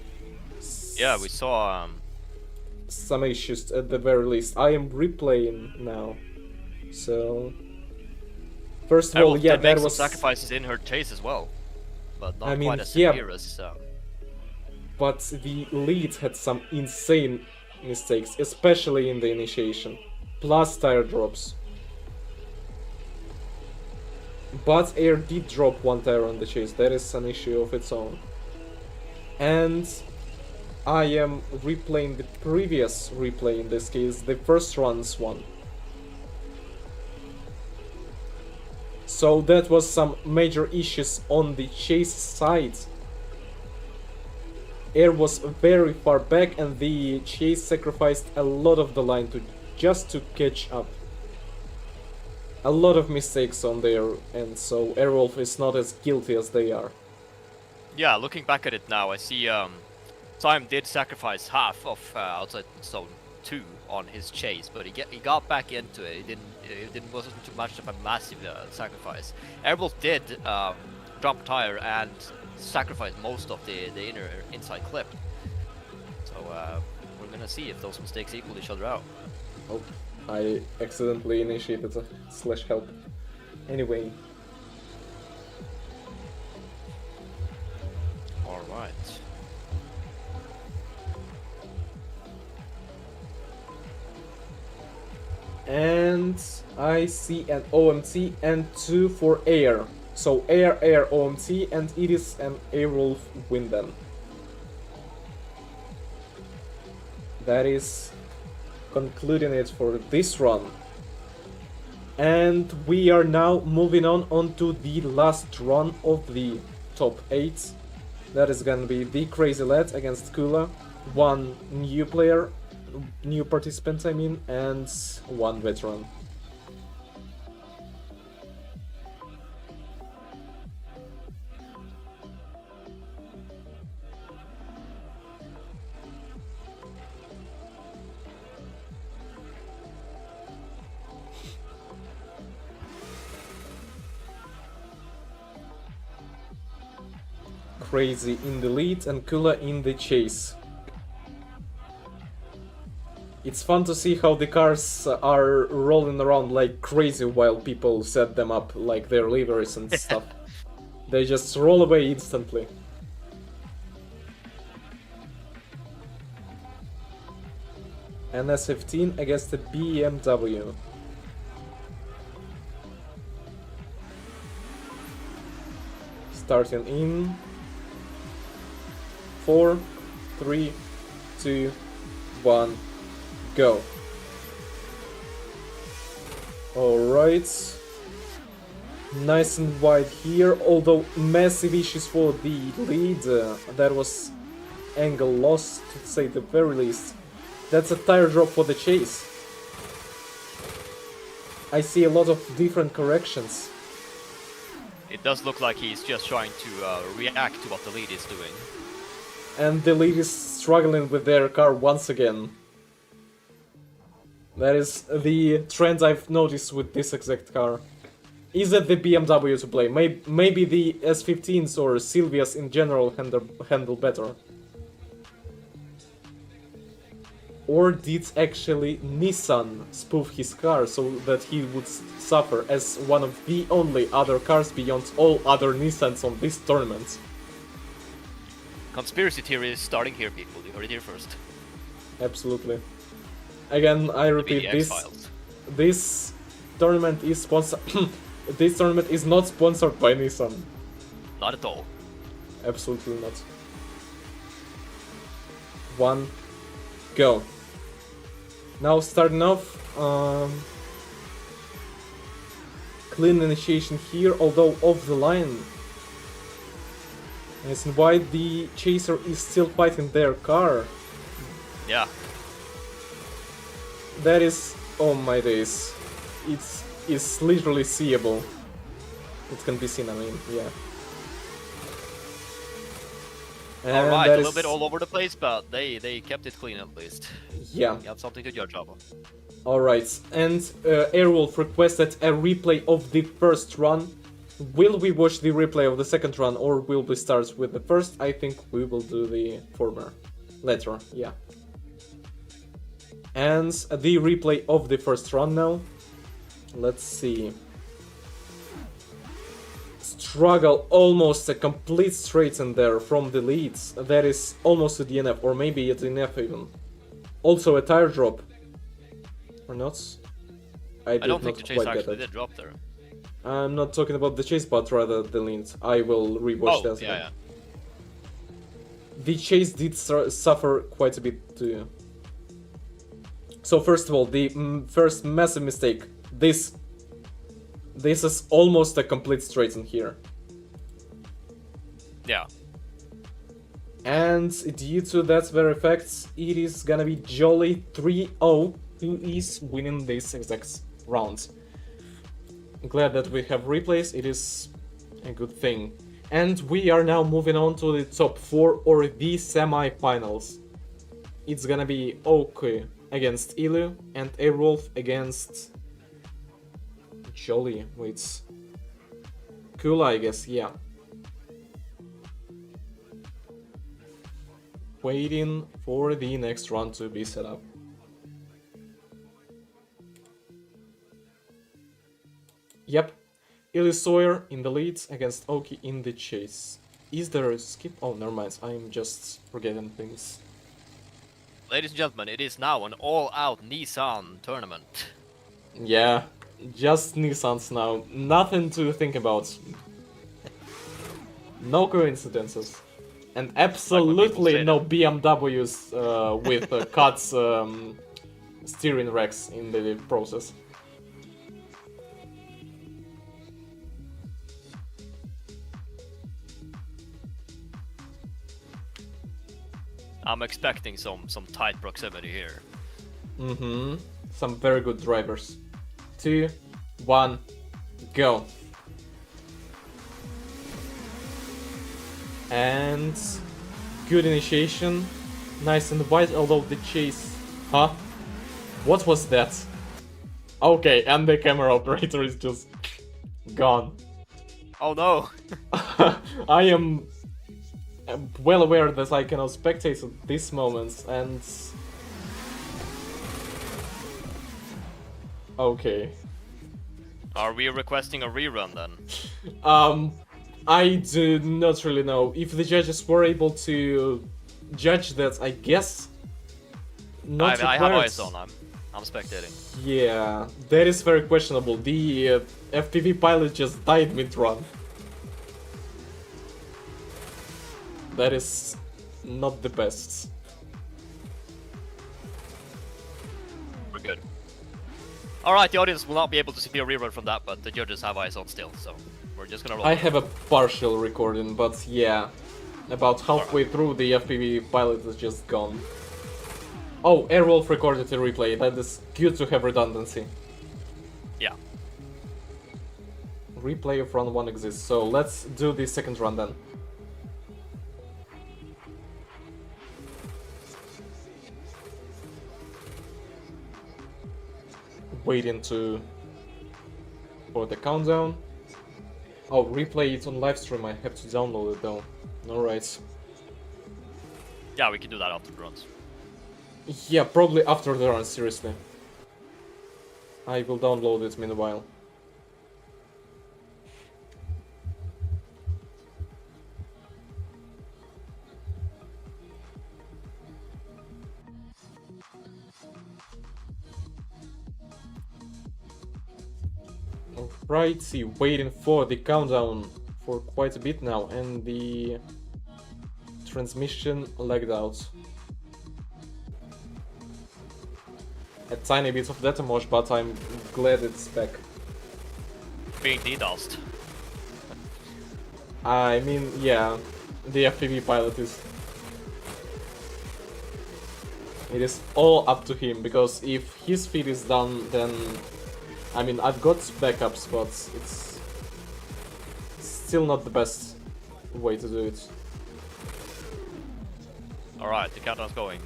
Yeah, we saw Some issues at the very least. I am replaying now. So first of all, Airwolf yeah, did make that some was. sacrifices in her chase as well, but not I mean, quite as yeah. severe as. But the lead had some insane mistakes, especially in the initiation, plus tire drops. But Air did drop one tire on the chase, that is an issue of its own. And I am replaying the previous replay, in this case, the first run's one. So that was some major issues on the chase side. Air was very far back and the chase sacrificed a lot of the line just to catch up. A lot of mistakes on their end, so Airwolf is not as guilty as they are. Yeah, looking back at it now, I see Time did sacrifice half of outside zone 2 on his chase, but he got back into it. It wasn't too much of a massive sacrifice. Airwolf did drop a tire and sacrifice most of the inside clip. So we're gonna see if those mistakes equal each other out. Oh, I accidentally initiated a slash help. Anyway. Alright. And I see an OMT and 2 for Air. So Air, OMT, and it is an Airwolf win then. That is concluding it for this run. And we are now moving on to the last run of the top 8. That is gonna be the Crazy Lad against Kula. One new player, new participant I mean, and one veteran. Crazy in the lead and Kula in the chase. It's fun to see how the cars are rolling around like crazy while people set them up like their liveries and stuff. They just roll away instantly. And S15 against the BMW. Starting in 4, 3, 2, 1, go. Alright. Nice and wide here, although massive issues for the lead. That was angle loss, to say the very least. That's a tire drop for the chase. I see a lot of different corrections. It does look like he's just trying to react to what the lead is doing. And the lead is struggling with their car once again. That is the trend I've noticed with this exact car. Is it the BMW to blame? Maybe the S15s or Silvias in general handle better. Or did actually Nissan spoof his car so that he would suffer as one of the only other cars beyond all other Nissans on this tournament? Conspiracy theory is starting here, people. You heard it here first. Absolutely. Again, I repeat, this tournament is sponsored. This tournament is not sponsored by Nissan. Not at all. Absolutely not. 1, go. Now starting off, clean initiation here, although off the line. As in why the chaser is still fighting their car. Yeah. That is, oh my days. It's literally seeable. It can be seen, I mean, yeah. Alright, a little bit all over the place, but they kept it clean at least. Yeah. You have something to judge of. Alright, and Airwolf requested a replay of the first run. Will we watch the replay of the second run, or will we start with the first? I think we will do the former. Later, yeah. And the replay of the first run now. Let's see. Struggle, almost a complete straight in there from the leads. That is almost a DNF, or maybe a DNF even. Also a tire drop. Or not? I don't think the chase actually did drop there. I'm not talking about the chase, but rather the lead. I will rewatch that. Yeah. The chase did suffer quite a bit too. So first of all, the first massive mistake. This is almost a complete straight in here. Yeah. And due to that very fact, it is gonna be Jolly 3-0 who is winning this exact round. Glad that we have replays, it is a good thing. And we are now moving on to the top 4 or the semi-finals. It's gonna be Oki against Ilu and Airwolf against Jolly. Wait. Kula, I guess, yeah. Waiting for the next round to be set up. Yep, Illy Sawyer in the lead against Oki in the chase. Is there a skip? Oh, never mind, I'm just forgetting things. Ladies and gentlemen, it is now an all-out Nissan tournament. Yeah, just Nissans now, nothing to think about. No coincidences. And absolutely no BMWs with cut steering racks in the process. I'm expecting some tight proximity here. Mm-hmm. Some very good drivers. 2, 1, go. And good initiation. Nice and wide, although the chase... Huh? What was that? Okay, and the camera operator is just gone. Oh no! I am well aware that I cannot spectate at these moments, and... Okay. Are we requesting a rerun then? I do not really know. If the judges were able to judge that, I guess... Not I have eyes on, I'm spectating. Yeah, that is very questionable. The FPV pilot just died mid-run. That is not the best. We're good. Alright, the audience will not be able to see a rerun from that, but the judges have eyes on still, so we're just gonna roll. I have a partial recording, but yeah. About halfway through, the FPV pilot is just gone. Oh, Airwolf recorded a replay. That is good to have redundancy. Yeah. Replay of round 1 exists, so let's do the second run then. Waiting for the countdown. Oh, replay it on live stream. I have to download it though. Alright. Yeah, we can do that after the runs. Yeah, probably after the run, seriously. I will download it meanwhile. Alright, see, waiting for the countdown for quite a bit now, and the transmission lagged out. A tiny bit of data mosh, but I'm glad it's back. Being DDoSed. I mean, yeah, the FPV pilot is... It is all up to him, because if his feed is done, then... I mean, I've got backups, but it's still not the best way to do it. Alright, the countdown's going.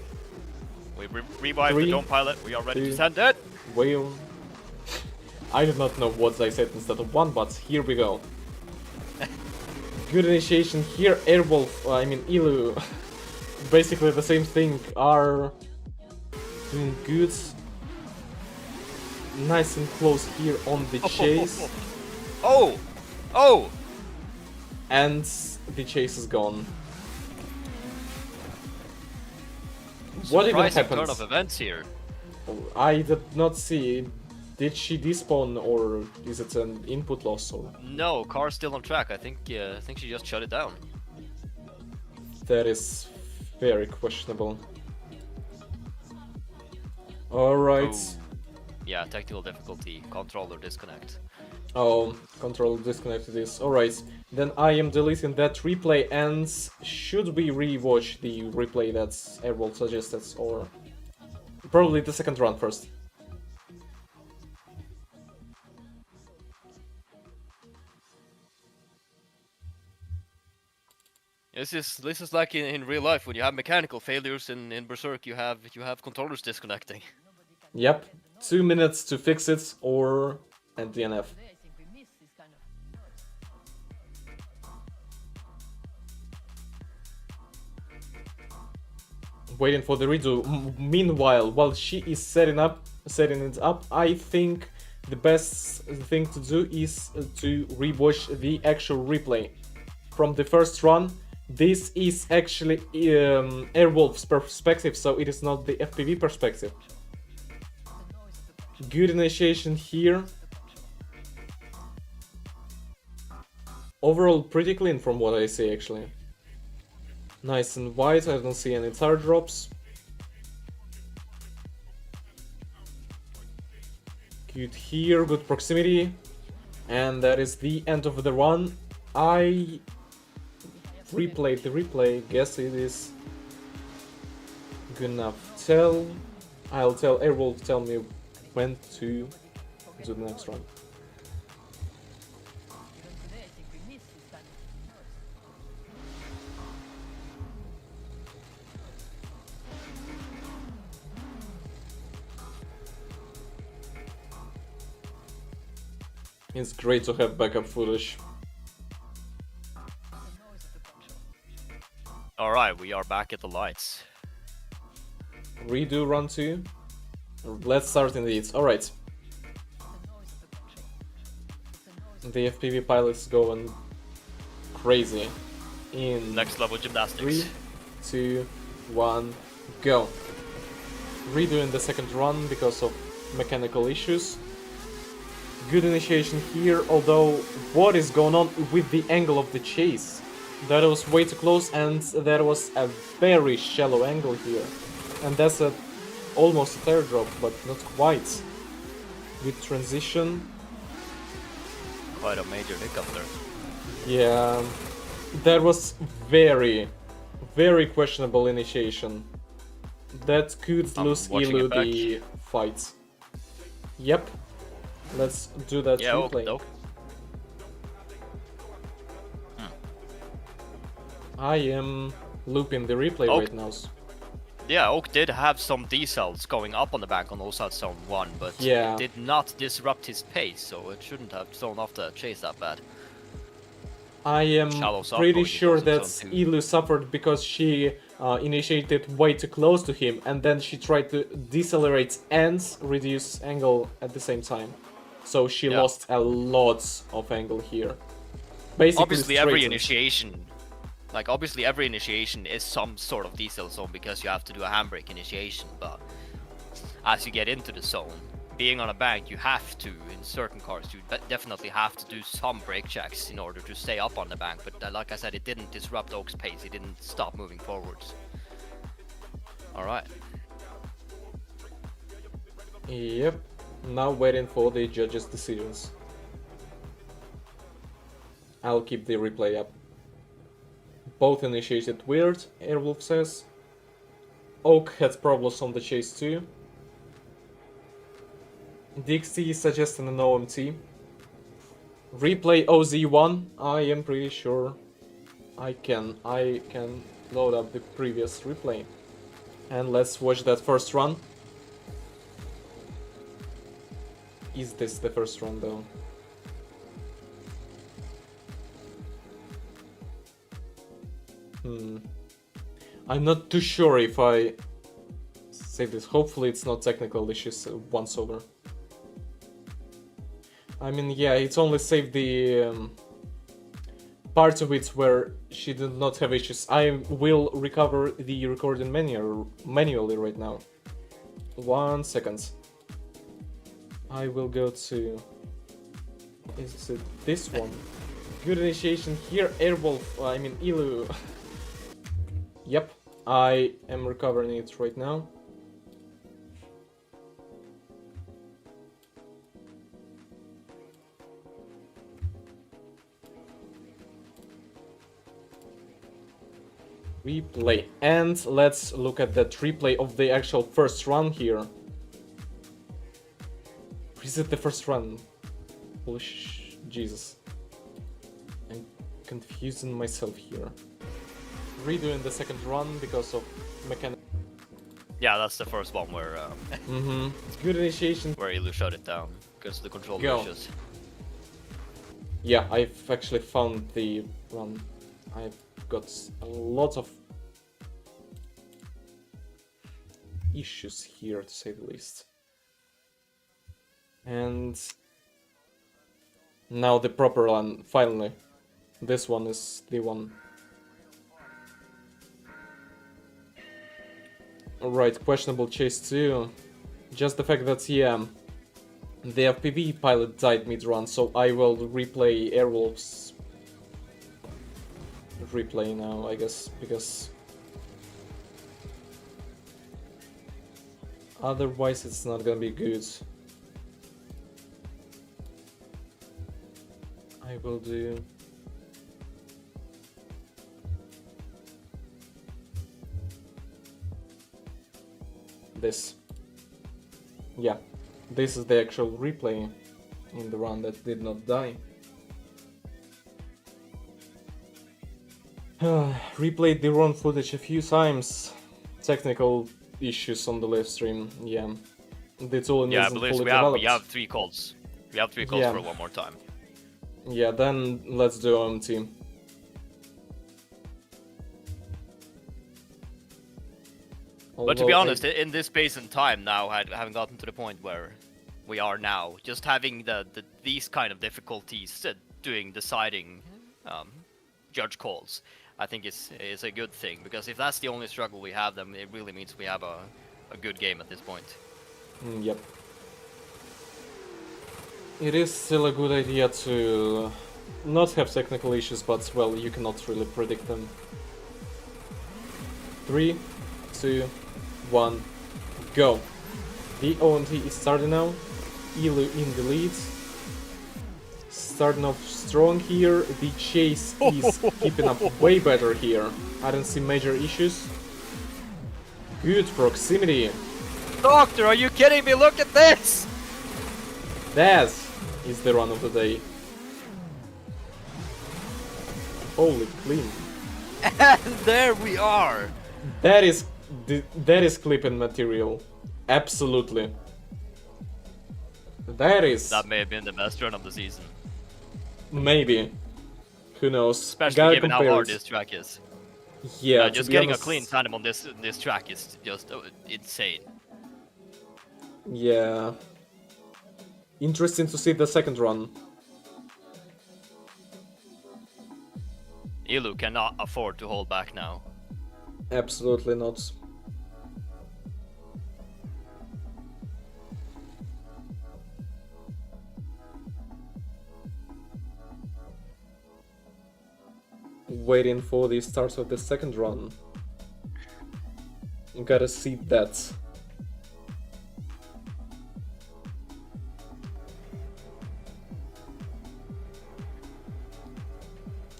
We revived 3, the dome pilot, we are ready 2, to send it! Well, I do not know what I said instead of 1, but here we go. Good initiation here, Airwolf, I mean Ilu, basically the same thing, are doing good. nice and close here on the chase. Oh! Oh! And the chase is gone. What even Surprising happened? turn of events here. I did not see. Did she despawn or is it an input loss? Or No, car's still on track. I think she just shut it down. that is very questionable. Alright. Oh. Yeah, technical difficulty, controller disconnect. Oh, control disconnected this. Alright, then I am deleting that replay, and should we re-watch the replay that Airwolf suggested, or probably the second run first? This is like in real life when you have mechanical failures in Berserk. You have controllers disconnecting. Yep, 2 minutes to fix it, or and DNF. Waiting for the redo. Meanwhile, while she is setting it up, I think the best thing to do is to rewatch the actual replay from the first run. This is actually Airwolf's perspective, so it is not the FPV perspective. Good initiation here. Overall, pretty clean from what I see, actually. Nice and white, I don't see any tire drops. Good here, good proximity. And that is the end of the run. I replayed the replay, guess it is good enough. I'll tell Airwolf to tell me when to do the next run. It's great to have backup footage. Alright, we are back at the lights. Redo run 2. Let's start indeed. Alright. The FPV pilot's going crazy. In Next level gymnastics. 3, 2, 1, go. Redoing the second run because of mechanical issues. Good initiation here, although what is going on with the angle of the chase? That was way too close, and there was a very shallow angle here. And that's almost a tire drop, but not quite. Good transition. Quite a major hiccup there. Yeah, that was very, very questionable initiation. That could lose Ilu the fight. Yep. Let's do that replay. Oak. I am looping the replay right now. Yeah, Oak did have some decels going up on the bank on outside zone 1, but yeah, it did not disrupt his pace, so it shouldn't have thrown off the chase that bad. I am pretty sure that Ilu suffered because she initiated way too close to him, and then she tried to decelerate and reduce angle at the same time. So she lost a lot of angle here. Basically, obviously every initiation is some sort of decel zone because you have to do a handbrake initiation, but as you get into the zone, being on a bank, you have to, in certain cars, you definitely have to do some brake checks in order to stay up on the bank, but like I said, it didn't disrupt Oak's pace, it didn't stop moving forwards. Alright. Yep. Now waiting for the judges' decisions. I'll keep the replay up. Both initiated weird, Airwolf says. Oak had problems on the chase too. DXT is suggesting an OMT. Replay OZ1, I am pretty sure I can load up the previous replay. And let's watch that first run. Is this the first run though? I'm not too sure if I say this. Hopefully it's not technical issues once over. I mean, yeah, it's only saved the part of it where she did not have issues. I will recover the recording manually right now. 1 second. I will go to... Is it this one? Good initiation here, Airwolf, I mean Ilu. Yep, I am recovering it right now. Replay. And let's look at that replay of the actual first run here. Is it the first run? Holy Jesus. I'm confusing myself here. Redoing the second run because of mechanic. Yeah, that's the first one where Good initiation. where Ilu shut it down because of the control Go. issues. Yeah, I've actually found the run. I've got a lot of issues here, to say the least. And now the proper one, finally. This one is the one. Alright, questionable chase too. Just the fact that, yeah, the FPV pilot died mid-run, so I will replay Airwolf's replay now, I guess, because otherwise it's not gonna be good. I will do... this. Yeah, this is the actual replay in the run that did not die. Replayed the wrong footage a few times. Technical issues on the live stream, yeah. The tool Yeah, I isn't believe fully we developed. have 3 calls. We have 3 calls Yeah. for one more time. Yeah, then let's do OMT. But to be Although honest, in this space and time now, having gotten to the point where we are now, just having these kind of difficulties doing deciding judge calls, I think is a good thing, because if that's the only struggle we have, then it really means we have a good game at this point. Yep. It is still a good idea to not have technical issues, but, well, you cannot really predict them. 3, 2, 1, go. The ONT is starting now. Ilu in the lead. Starting off strong here. The chase is keeping up way better here. I don't see major issues. Good proximity. Doctor, are you kidding me? Look at this! That is the run of the day. Holy clean. And there we are! That is clipping material. Absolutely. That may have been the best run of the season. Maybe. Who knows? Especially Gotta given how compare hard it. this track is. Yeah, Just to be getting honest, a clean tandem on this track is just insane. Yeah. Interesting to see the second run. Ilu cannot afford to hold back now. Absolutely not. Waiting for the start of the second run. Gotta see that.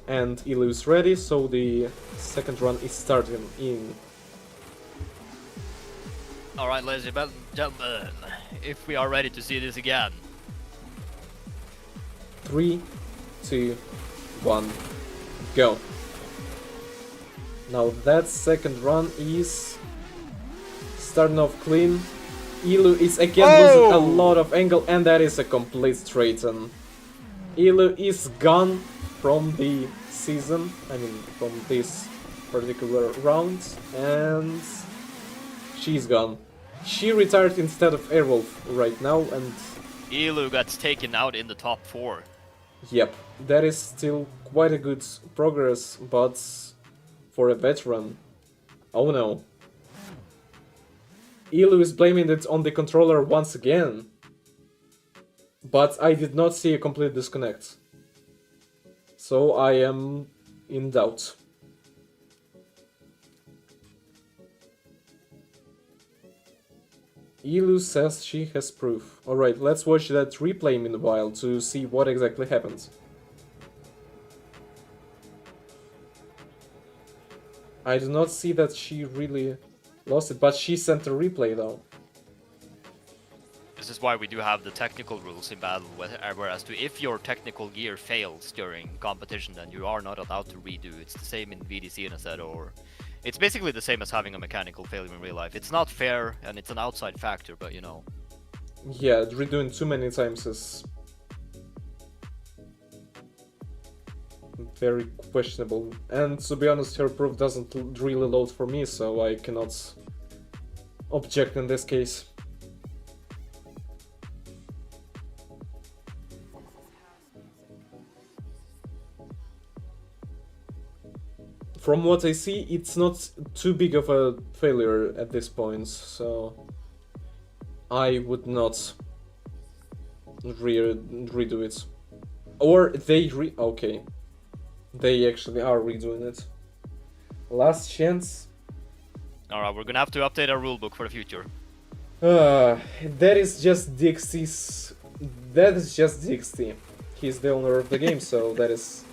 And Ilu's ready, so the second run is starting in. Alright, ladies and gentlemen, if we are ready to see this again. 3, 2, 1, go. Now that second run is starting off clean. Ilu is again losing a lot of angle, and that is a complete straight on. Ilu is gone from the season, I mean from this particular round, and she's gone. She retired instead of Airwolf right now, and Elu gets taken out in the top 4. Yep, that is still quite a good progress, but for a veteran, oh no. Elu is blaming it on the controller once again. But I did not see a complete disconnect. So I am in doubt. Elu says she has proof. Alright, let's watch that replay meanwhile to see what exactly happened. I do not see that she really lost it, but she sent a replay though. This is why we do have the technical rules in battle, whereas if your technical gear fails during competition, then you are not allowed to redo. It's the same in VDC and etc. Or it's basically the same as having a mechanical failure in real life. It's not fair and it's an outside factor, but you know. Yeah, redoing too many times is very questionable. And to be honest, her proof doesn't really load for me, so I cannot object in this case. From what I see, it's not too big of a failure at this point, so I would not redo it. Or they okay. They actually are redoing it. Last chance. Alright, we're gonna have to update our rulebook for the future. That is just DXT's... That is just DXT. He's the owner of the game, so that is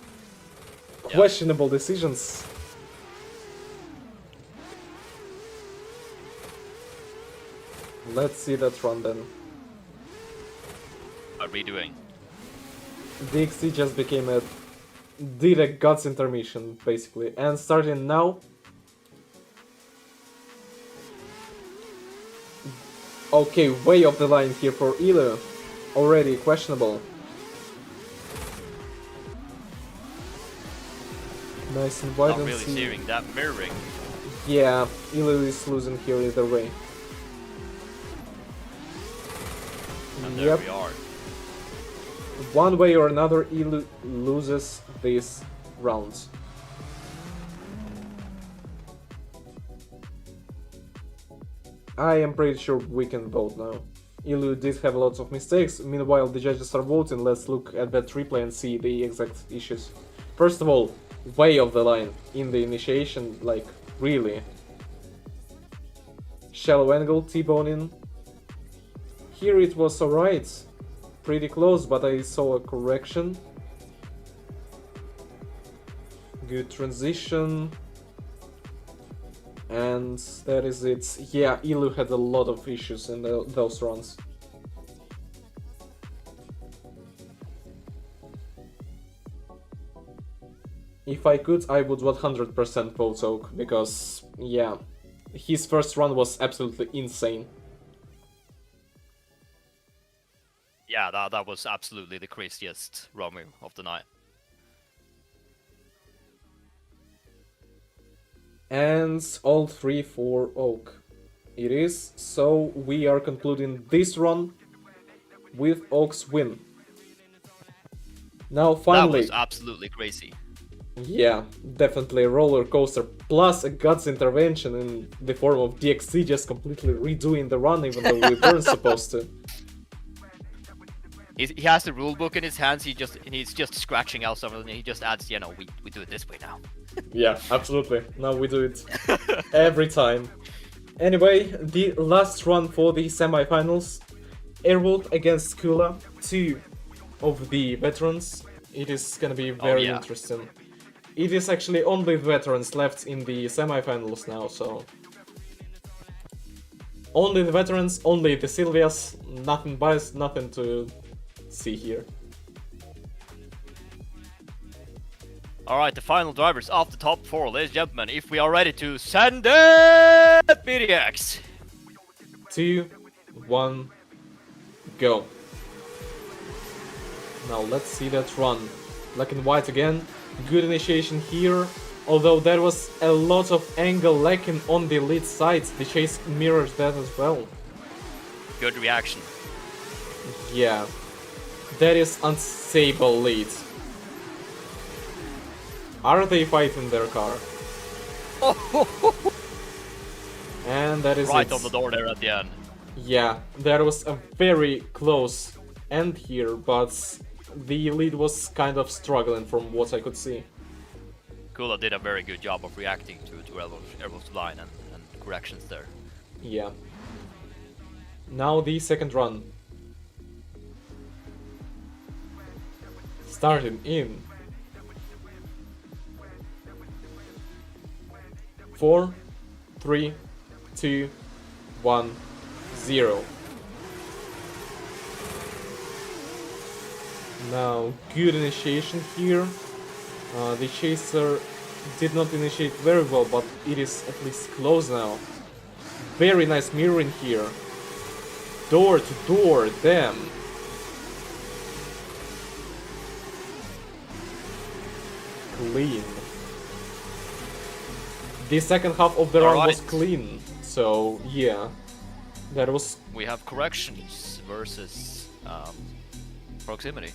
questionable decisions. Let's see that run then. Redoing. DXT just became a direct guts intermission, basically. And starting now... Okay, way off the line here for Elu. Already questionable. Nice and wide. Not really seeing that mirroring. Yeah, Elu is losing here either way. And there we are. One way or another, Elu loses these rounds. I am pretty sure we can vote now. Elu did have lots of mistakes, meanwhile the judges are voting. Let's look at that replay and see the exact issues. First of all, way off the line in the initiation, like, really. Shallow angle, T-boning. Here it was alright, pretty close, but I saw a correction. Good transition. And that is it. Yeah, Elu had a lot of issues in those runs. If I could, I would 100% vote Oak, because, yeah, his first run was absolutely insane. Yeah, that was absolutely the craziest roaming of the night. And all 3 for Oak. It is, so we are concluding this run with Oak's win. Now finally... That was absolutely crazy. Yeah, definitely a roller coaster, plus a guts intervention in the form of DXT just completely redoing the run even though we weren't supposed to. He has the rulebook in his hands, he's just scratching out something and he just adds, you know, we do it this way now. Yeah, absolutely. Now we do it every time. Anyway, the last run for the semi-finals. Airwood against Kula, 2 of the veterans. It is gonna be very interesting. It is actually only veterans left in the semi-finals now, so... Only the veterans, only the Sylvias, nothing biased, nothing to see here. Alright, the final drivers of the top 4, ladies and gentlemen, if we are ready to send it, BDX! 2, 1, go. Now let's see that run. Black and white again, good initiation here, although there was a lot of angle lacking on the lead side, the chase mirrors that as well. Good reaction. Yeah, that is unstable lead. Are they fighting their car? And that is Right it. on the door there at the end. Yeah, there was a very close end here, but the lead was kind of struggling from what I could see. Kula did a very good job of reacting to Errol's line and corrections there. Yeah. Now the second run. Starting in 4, 3, 2, 1, 0. Now, good initiation here. The chaser did not initiate very well, but it is at least close now. Very nice mirroring here. Door to door, damn. Clean. The second half of the run was clean, so yeah. That was... We have corrections versus proximity.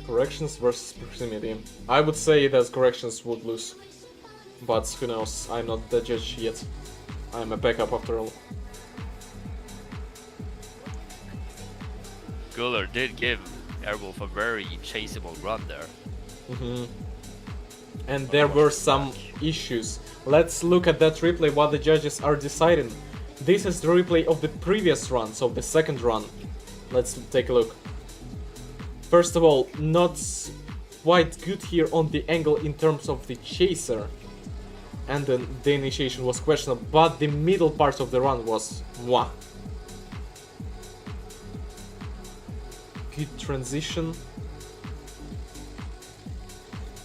Corrections versus proximity. I would say that corrections would lose. But who knows, I'm not the judge yet. I'm a backup after all. Guller did give Airwolf a very chaseable run there. And there were some issues. Let's look at that replay, what the judges are deciding. This is the replay of the previous run, so the second run. Let's take a look. First of all, not quite good here on the angle in terms of the chaser. And then the initiation was questionable, but the middle part of the run was mwah. Good transition.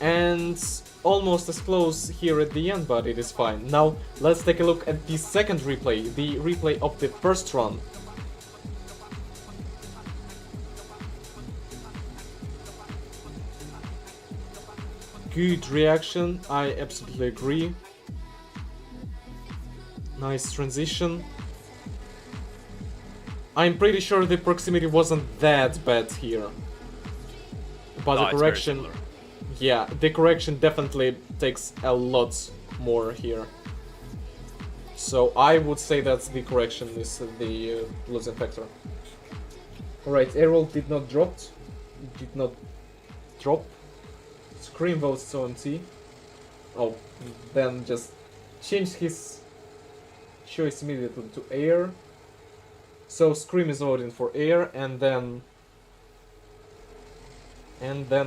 And almost as close here at the end, but it is fine. Now, let's take a look at the second replay, the replay of the first run. Good reaction, I absolutely agree. Nice transition. I'm pretty sure the proximity wasn't that bad here. But the correction... Yeah, the correction definitely takes a lot more here. So I would say that the correction is the losing factor. Alright, Errol did not drop. Scream votes to OMT. Oh, then just changed his choice immediately to air. So Scream is voting for air, and then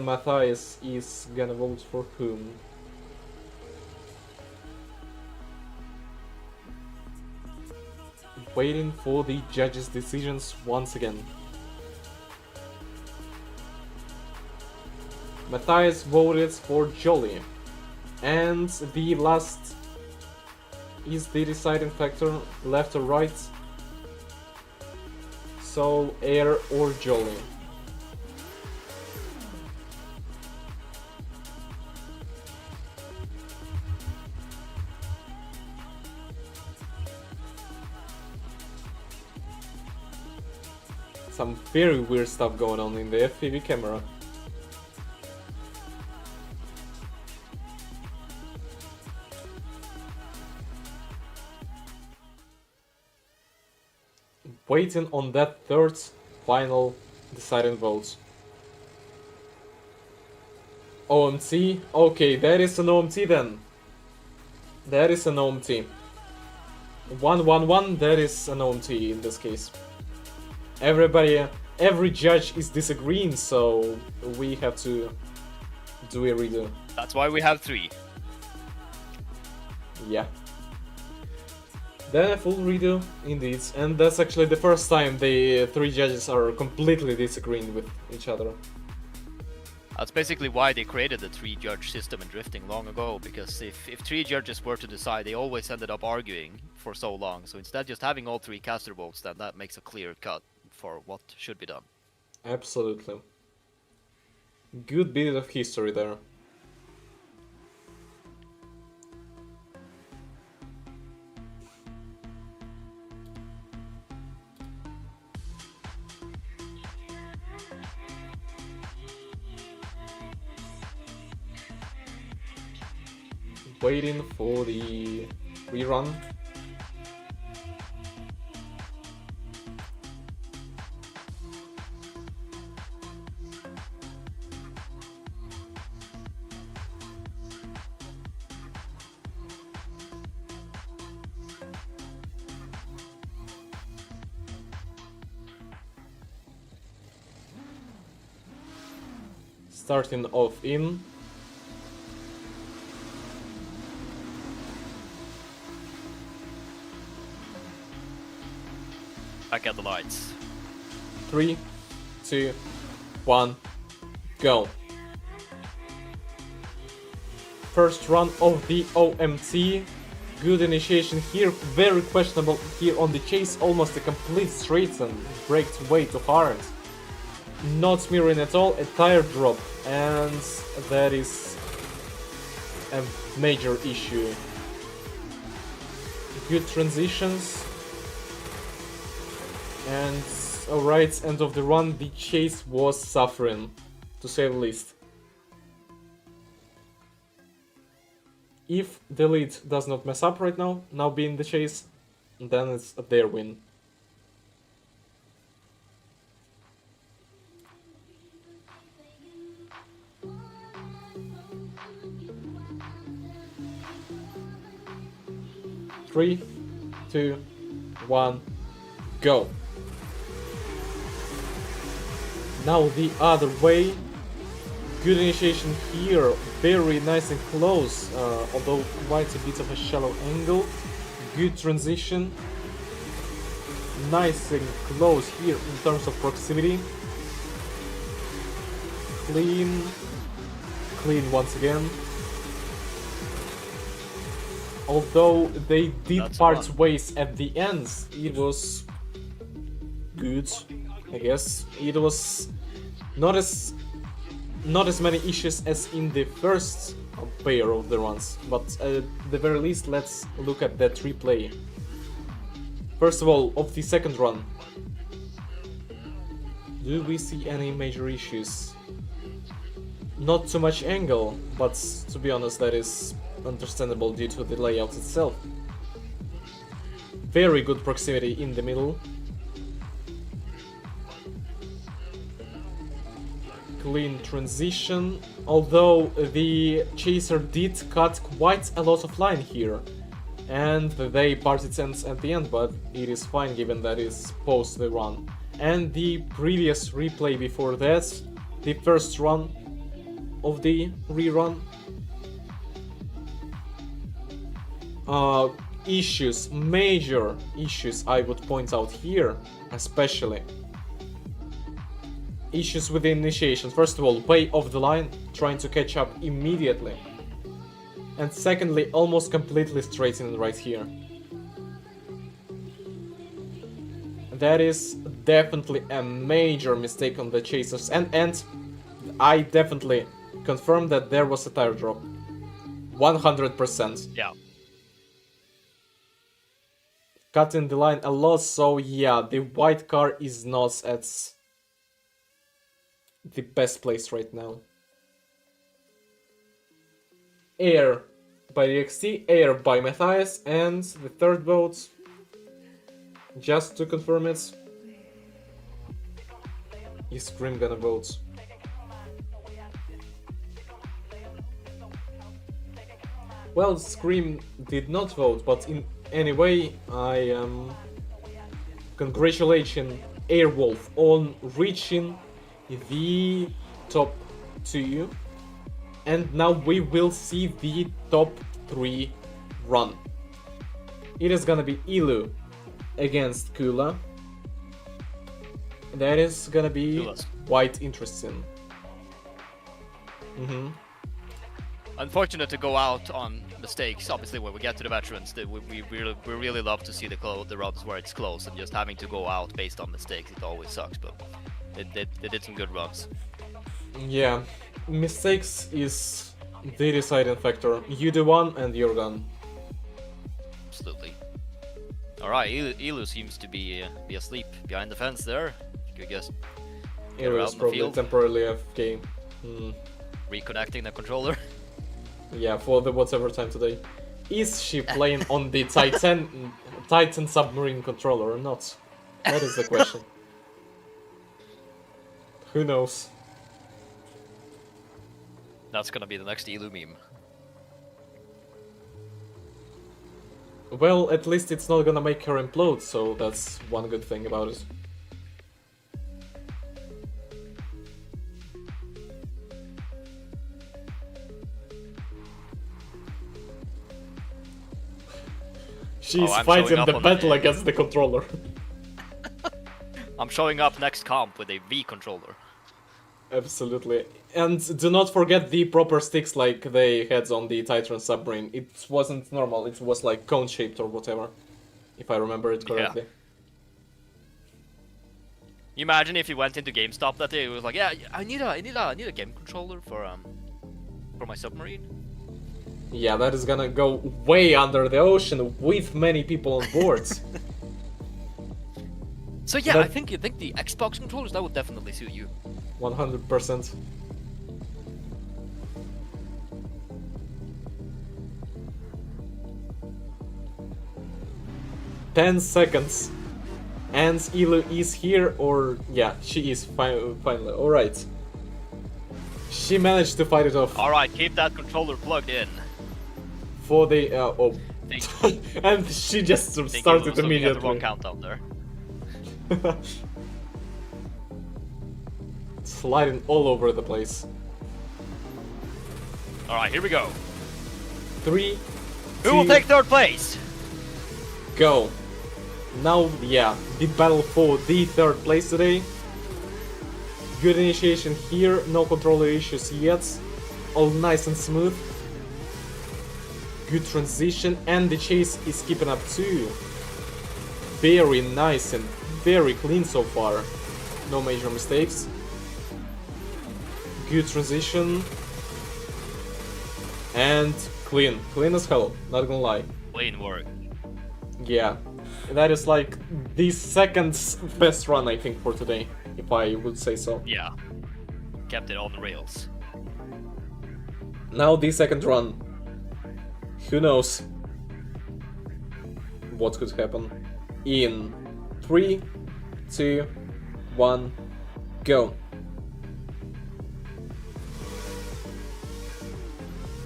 Matthias is gonna vote for whom? Waiting for the judges' decisions once again. Matthias voted for Jolly. And the last is the deciding factor, left or right. So, air or Jolly. Some very weird stuff going on in the FPV camera. Waiting on that third final deciding vote. OMT? Okay, that is an OMT then. That is an OMT. 1-1-1, that is an OMT in this case. Every judge is disagreeing, so we have to do a redo. That's why we have 3. Yeah. Then a full redo, indeed, and that's actually the first time the 3 judges are completely disagreeing with each other. That's basically why they created the 3-judge system in drifting long ago, because if 3 judges were to decide, they always ended up arguing for so long. So instead just having all 3 caster votes, then that makes a clear cut for what should be done. Absolutely. Good bit of history there. waiting for the rerun. Starting off in. Back at the lights. 3, 2, 1, go. First run of the OMT. Good initiation here, very questionable here on the chase, almost a complete straight and braked way too hard. Not mirroring at all, a tire drop, and that is a major issue. Good transitions, and alright, end of the run, the chase was suffering, to say the least. If the lead does not mess up right now being the chase, then it's their win. Three, 2, 1, go. Now the other way. Good initiation here, very nice and close, although quite a bit of a shallow angle. Good transition. Nice and close here in terms of proximity. Clean. Clean once again. Although they did part ways at the end, it was good, I guess. It was not as many issues as in the first pair of the runs, but at the very least let's look at that replay. First of all, of the second run, do we see any major issues? Not too much angle, but to be honest that is understandable due to the layout itself. Very good proximity in the middle. Clean transition, although the chaser did cut quite a lot of line here, and they parted ends at the end, but it is fine given that it's post the run. And the previous replay before that, the first run of the rerun, issues, major issues I would point out here, especially. Issues with the initiation. First of all, way off the line, trying to catch up immediately. And secondly, almost completely straightening right here. That is definitely a major mistake on the chasers, and I definitely confirm that there was a tire drop. 100%. Yeah. Cutting the line a lot, so yeah, the white car is not at the best place right now. Air by DXT, air by Matthias, and the third vote, just to confirm it, is Scream gonna vote. Well, Scream did not vote, but in any way, I am congratulating Airwolf on reaching the top 2, and now we will see the top 3 run. It is gonna be Ilu against Kula. That is gonna be quite interesting. Unfortunate to go out on mistakes. Obviously, when we get to the veterans, we really love to see the routes where it's close, and just having to go out based on mistakes, it always sucks. But they did some good runs. Yeah, mistakes is the deciding factor. You do one and you're done. Absolutely. All right, Ilu seems to be asleep behind the fence there. You could just Ilu is probably temporarily AFK. Reconnecting the controller. Yeah, for the whatever time today. Is she playing on the Titan submarine controller or not? That is the question. Who knows? That's gonna be the next Elu meme. Well, at least it's not gonna make her implode, so that's one good thing about it. She's fighting the battle against the controller. I'm showing up next comp with a V controller. Absolutely. And do not forget the proper sticks like they had on the Titan submarine. It wasn't normal, it was like cone-shaped or whatever. If I remember it correctly. Yeah. You imagine if you went into GameStop that day, it was like, yeah, I need a game controller for my submarine. Yeah, that is gonna go way under the ocean with many people on board. So yeah, I think the Xbox controllers, that would definitely suit you. 100%. "10 seconds. And Elu is here, or... yeah, she is finally. Alright. She managed to fight it off. Alright, keep that controller plugged in. For the... oh. And she just started immediately. The wrong countdown there. Sliding all over the place. Alright, here we go. 3, 2, Who will take third place? Go. Now, yeah, the battle for the third place today. Good initiation here, no controller issues yet. All nice and smooth. Good transition, and the chase is keeping up too. Very nice and very clean so far. No major mistakes. Good transition. And clean. Clean as hell, not gonna lie. Clean work. Yeah. That is like the second best run, I think, for today, if I would say so. Yeah. Kept it on the rails. Now the second run. Who knows what could happen? In 3, 2, 1, go.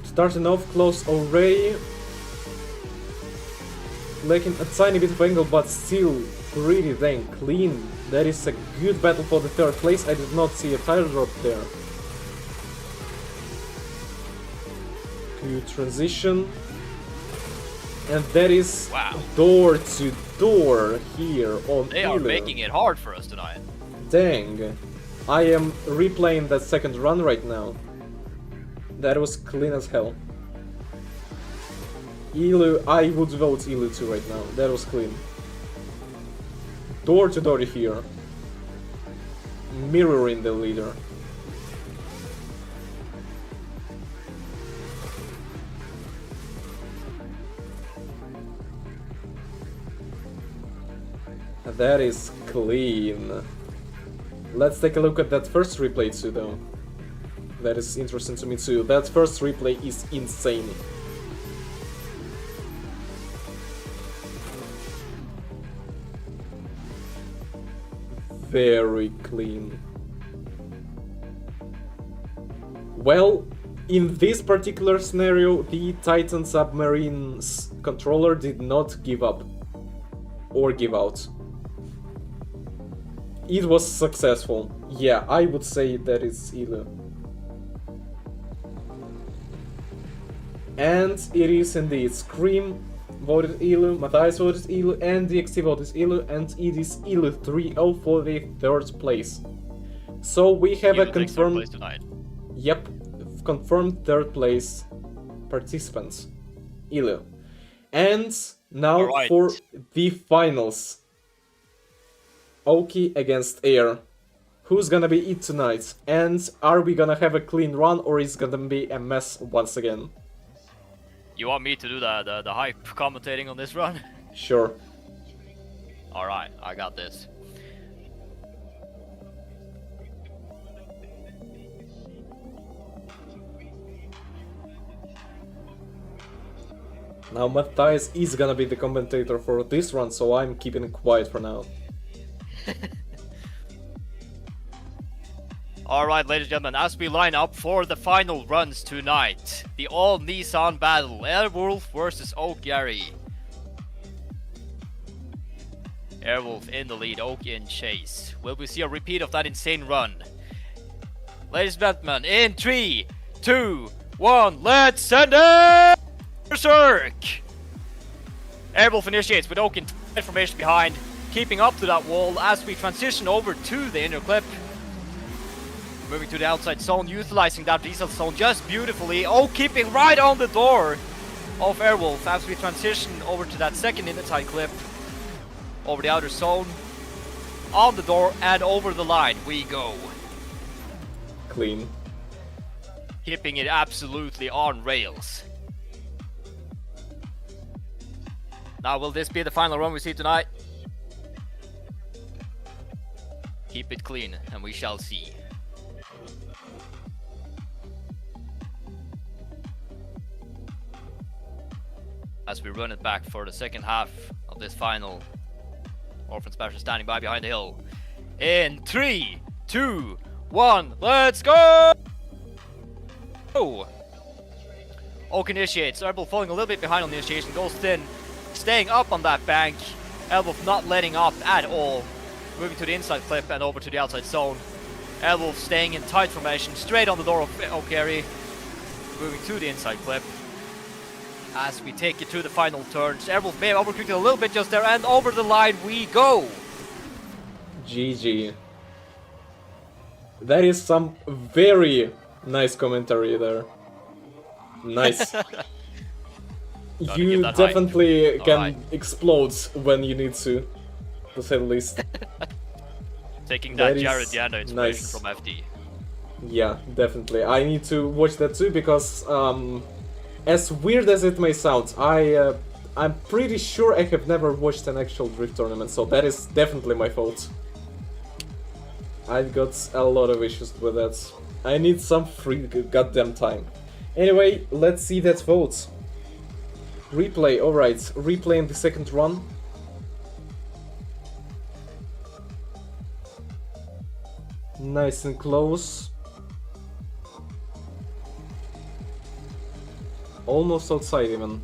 Starting off close already. Lacking a tiny bit of angle, but still pretty dang clean. That is a good battle for the third place. I did not see a tire drop there. Good transition. And that is door to door here on They are making it hard for us tonight. Dang. I am replaying that second run right now. That was clean as hell. Elu, I would vote Elu 2 right now. That was clean. Door to door here. Mirroring the leader. That is clean. Let's take a look at that first replay too, though. That is interesting to me too. That first replay is insane. Very clean. Well, in this particular scenario, the Titan Submarine's controller did not give up or give out. It was successful. Yeah, I would say that it's Elu. And it is indeed. Scream voted Elu, Matthias voted Elu, and DXT voted Elu, and it is Elu 3-0 for the third place. So we have a confirmed... Yep, confirmed third place participants. Elu. And now for the finals. Oki against Air. Who's gonna be it tonight? And are we gonna have a clean run, or is it gonna be a mess once again? You want me to do the hype commentating on this run? Sure. Alright, I got this. Now Matthias is gonna be the commentator for this run, so I'm keeping it quiet for now. Alright, ladies and gentlemen, as we line up for the final runs tonight, the all Nissan battle, Airwolf versus Oak Gary. Airwolf in the lead, Oak in chase. Will we see a repeat of that insane run? Ladies and gentlemen, in 3, 2, 1, let's send it! Berserk! Airwolf initiates with Oak in tight formation behind, keeping up to that wall as we transition over to the inner clip. Moving to the outside zone, utilizing that diesel zone just beautifully. Oak keeping right on the door of Airwolf as we transition over to that second inside clip. Over the outer zone, on the door, and over the line we go. Clean. Keeping it absolutely on rails. Now, will this be the final run we see tonight? Keep it clean, and we shall see. As we run it back for the second half of this final. Orphan Smasher standing by behind the hill. In 3, 2, 1, let's go! Oak initiates, Airwolf falling a little bit behind on the initiation, goes thin, staying up on that bank. Airwolf not letting up at all. Moving to the inside clip and over to the outside zone. Airwolf staying in tight formation, straight on the door of Oak Gary. Moving to the inside clip. As we take it to the final turns, Airwolf may have overcooked it a little bit just there, and over the line we go! GG. That is some very nice commentary there. Nice. You definitely can explode when you need to say the least. Taking that Jared Yanda inspiration from FD. Yeah, definitely. I need to watch that too because, as weird as it may sound, I'm pretty sure I have never watched an actual Drift tournament, so that is definitely my fault. I've got a lot of issues with that. I need some free goddamn time. Anyway, let's see that vote. Replay, alright. Replay in the second run. Nice and close. Almost outside even.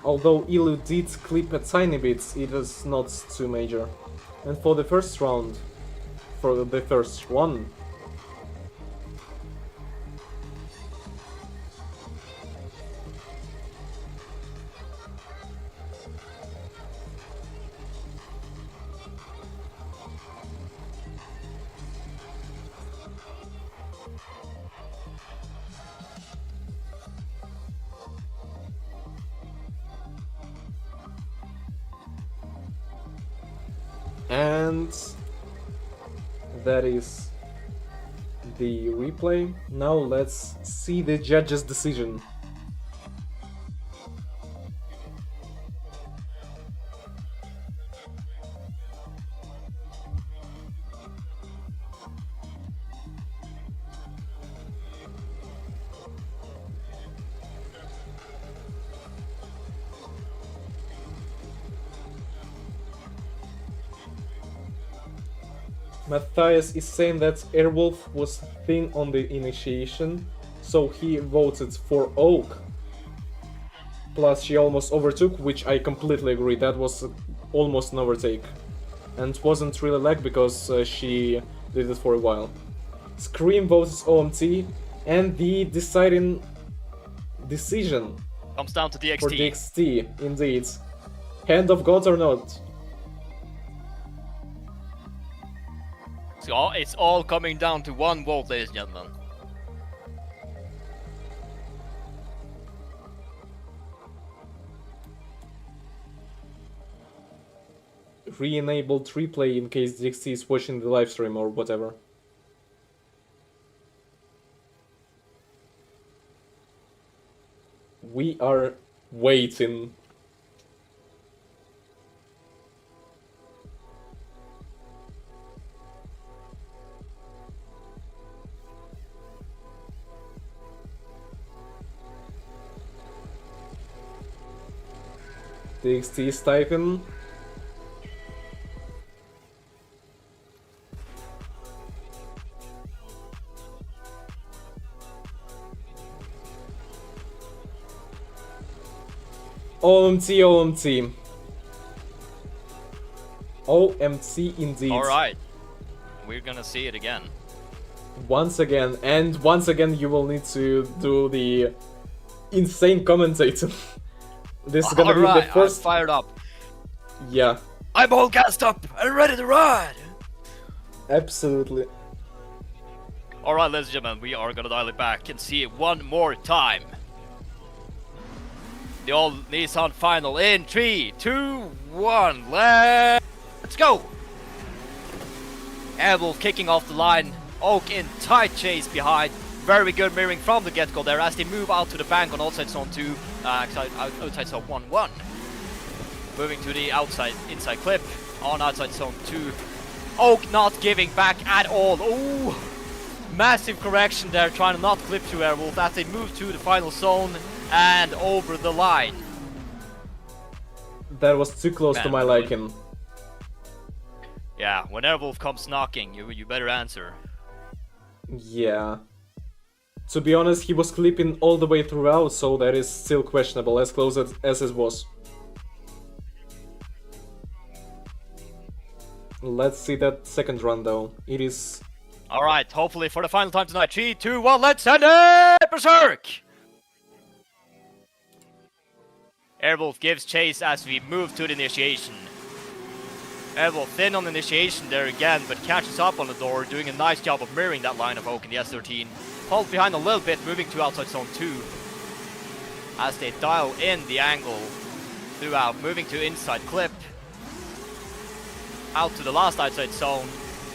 Although Ilu did clip a tiny bit, it was not too major. And for the first round, for the first one, and that is the replay. Now let's see the judge's decision. Matthias is saying that Airwolf was thin on the initiation, so he voted for Oak. Plus she almost overtook, which I completely agree, that was almost an overtake. And wasn't really lag because she did it for a while. Scream votes OMT, and the deciding decision comes down to DXT. For DXT, indeed. Hand of God or not? So it's all coming down to one vote, ladies and gentlemen. Re-enabled replay in case DXT is watching the live stream or whatever. We are waiting. TXT is typing. OMT, OMT. OMT indeed. Alright. We're gonna see it again. Once again, and once again you will need to do the insane commentator. This is gonna be the first... I'm fired up. Yeah. I'm all gassed up and ready to ride! Absolutely. Alright, ladies and gentlemen, we are gonna dial it back and see it one more time. The old Nissan final in 3, 2, 1, let's go! Airwolf kicking off the line, Oak in tight chase behind. Very good mirroring from the get-go there as they move out to the bank on outside zone 2, outside zone 1-1. Moving to the inside clip on outside zone 2. Oak not giving back at all. Ooh, massive correction there, trying to not clip to Airwolf as they move to the final zone and over the line. That was too close to my liking. Yeah, when Airwolf comes knocking, you better answer. Yeah. To be honest, he was clipping all the way throughout, so that is still questionable, as close as it was. Let's see that second run though. It is... Alright, hopefully for the final time tonight. 3, 2, 1, let's send it! Berserk! Airwolf gives chase as we move to the initiation. Airwolf thin on the initiation there again, but catches up on the door, doing a nice job of mirroring that line of Oak in the S13. Falls behind a little bit, moving to outside zone 2. As they dial in the angle throughout, moving to inside clip. Out to the last outside zone.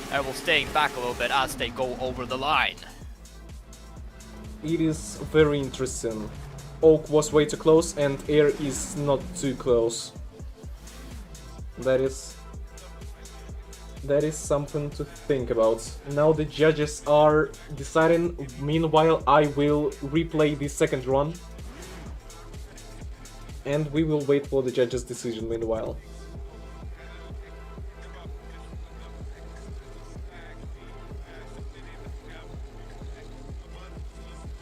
Airwolf staying back a little bit as they go over the line. It is very interesting. Oak was way too close and Air is not too close. That is something to think about. Now the judges are deciding. Meanwhile, I will replay the second run. And we will wait for the judges' decision meanwhile.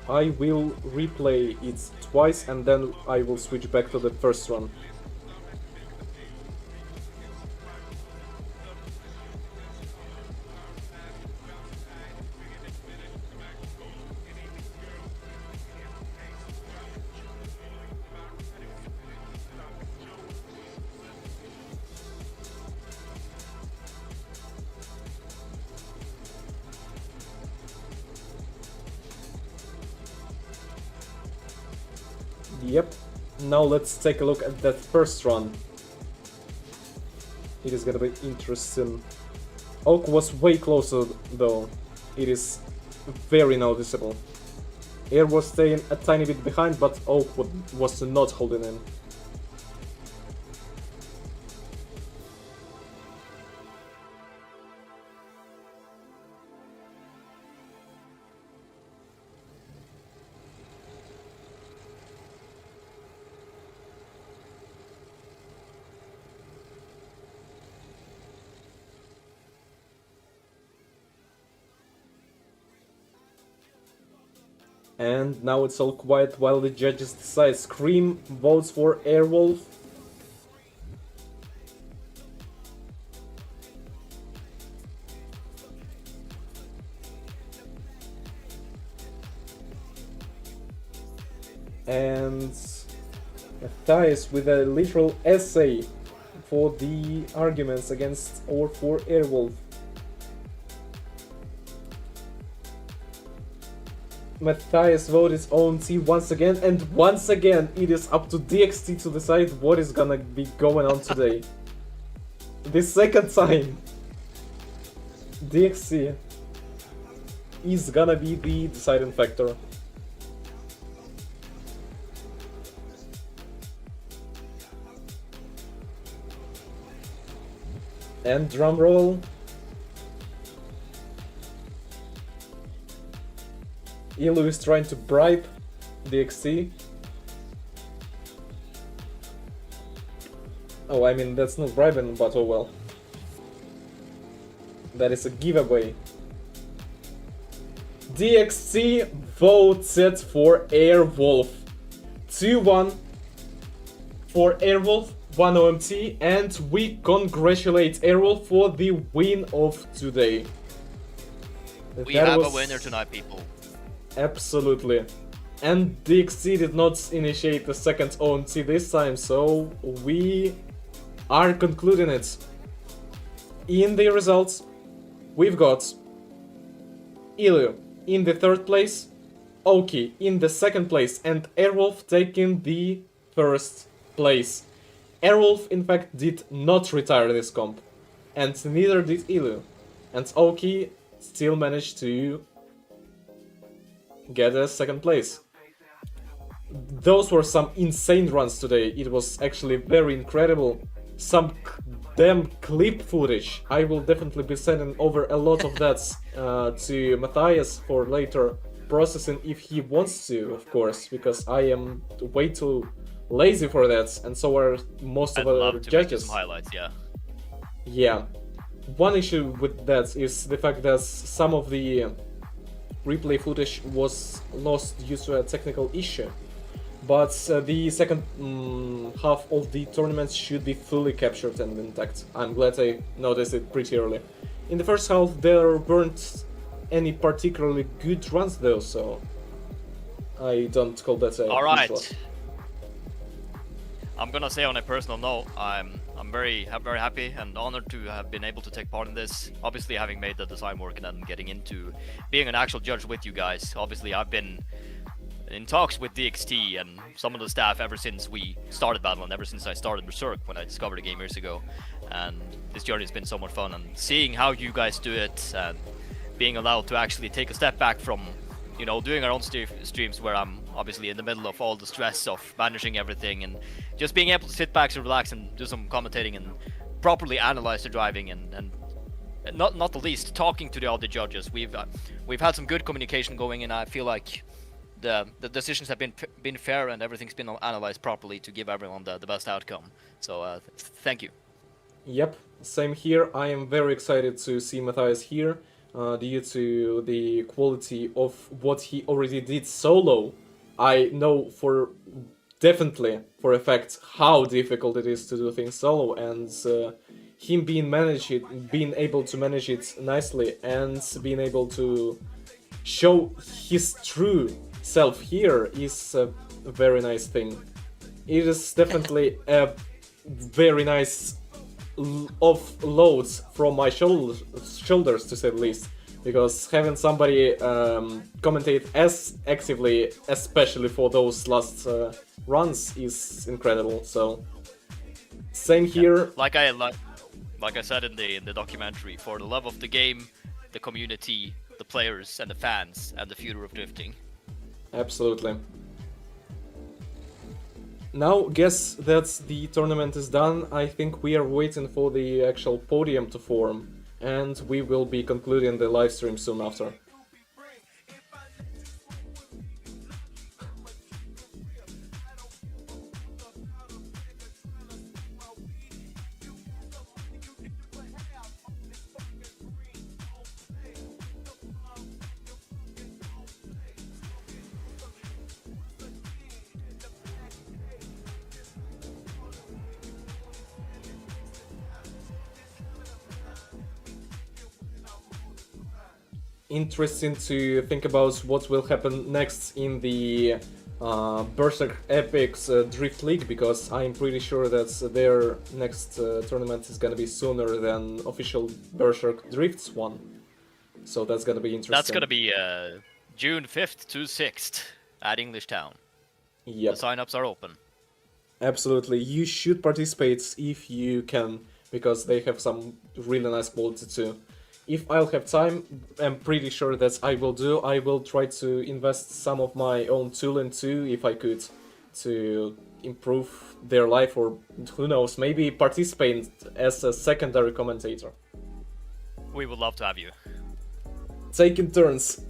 I will replay it twice and then I will switch back to the first run. Yep, now let's take a look at that first run. It is gonna be interesting. Oak was way closer though. It is very noticeable. Air was staying a tiny bit behind, but Oak was not holding in. And now it's all quiet while the judges decide. Scream votes for Airwolf. And Matthias with a literal essay for the arguments against or for Airwolf. Matthias voted his own team once again, and once again it is up to DXT to decide what is gonna be going on today. The second time, DXT is gonna be the deciding factor. And drumroll. Ilu is trying to bribe DXT. Oh, I mean, that's not bribing, but oh well. That is a giveaway. DXC voted for Airwolf. 2-1 for Airwolf, 1 OMT, and we congratulate Airwolf for the win of today. We have a winner tonight, people. Absolutely. And DXC did not initiate the second OMT this time, so we are concluding it. In the results, we've got Ilu in the third place, Oki in the second place, and Airwolf taking the first place. Airwolf, in fact, did not retire this comp, and neither did Ilu. And Oki still managed to get a second place. Those were some insane runs today. It was actually very incredible. Some damn clip footage. I will definitely be sending over a lot of that to Matthias for later processing if he wants to, of course, because I am way too lazy for that, and so are most of our judges. Some highlights, yeah. Yeah. One issue with that is the fact that some of the replay footage was lost due to a technical issue. But the second half of the tournament should be fully captured and intact. I'm glad I noticed it pretty early. In the first half there weren't any particularly good runs though, so I don't call that a Alright. huge loss. I'm gonna say on a personal note, I'm very happy and honored to have been able to take part in this. Obviously, having made the design work and then getting into being an actual judge with you guys. Obviously, I've been in talks with DXT and some of the staff ever since we started Battle and ever since I started Berserk when I discovered the game years ago. And this journey has been so much fun, and seeing how you guys do it and being allowed to actually take a step back from, you know, doing our own streams where I'm obviously in the middle of all the stress of managing everything, and just being able to sit back and relax and do some commentating and properly analyze the driving, and not the least talking to the other judges. We've had some good communication going, and I feel like the decisions have been fair and everything's been analyzed properly to give everyone the best outcome. So thank you. Yep, same here. I am very excited to see Matthias here due to the quality of what he already did solo. I know definitely for a fact how difficult it is to do things solo, and him being able to manage it nicely and being able to show his true self here is a very nice thing. It is definitely a very nice offload from my shoulders, to say the least, because having somebody commentate as actively, especially for those last runs, is incredible. So same here. Like I said in the documentary, for the love of the game, the community, the players and the fans, and the future of drifting. Absolutely. Now, guess that the tournament is done. I think we are waiting for the actual podium to form, and we will be concluding the live stream soon after. Interesting to think about what will happen next in the Berserk Epics Drift League, because I'm pretty sure that their next tournament is gonna be sooner than official Berserk Drifts one. So that's gonna be interesting. That's gonna be June 5th to 6th at English Town. Yep. The sign-ups are open. Absolutely, you should participate if you can, because they have some really nice quality too. If I'll have time, I'm pretty sure that I will try to invest some of my own tooling too, if I could, to improve their life, or who knows, maybe participate as a secondary commentator. We would love to have you. Taking turns.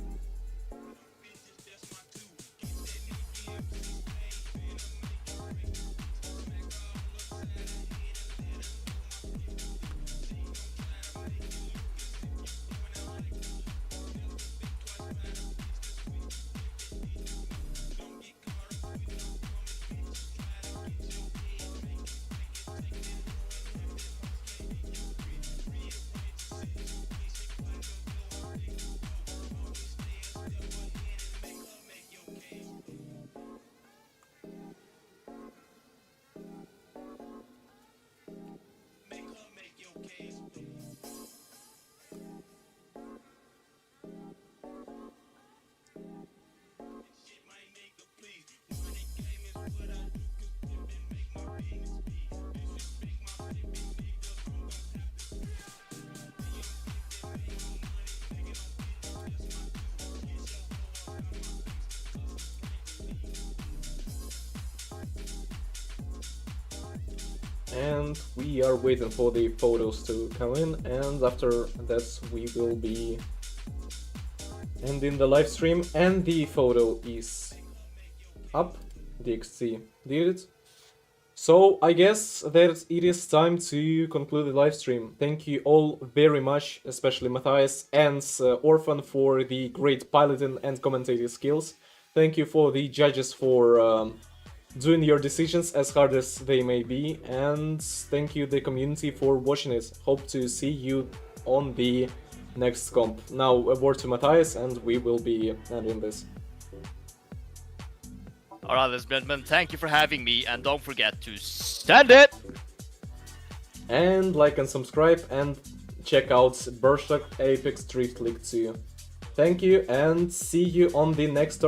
And we are waiting for the photos to come in, and after that we will be ending the live stream. And the photo is up. DXT did it. So I guess that it is time to conclude the live stream. Thank you all very much, especially Matthias and Orphan, for the great piloting and commentating skills. Thank you for the judges for doing your decisions as hard as they may be, and thank you the community for watching it. Hope to see you on the next comp. Now a word to Matthias and we will be ending this. Alright, ladies and gentlemen, thank you for having me, and don't forget to stand it! And like and subscribe, and check out Berserk Apex Drift League 2. Thank you, and see you on the next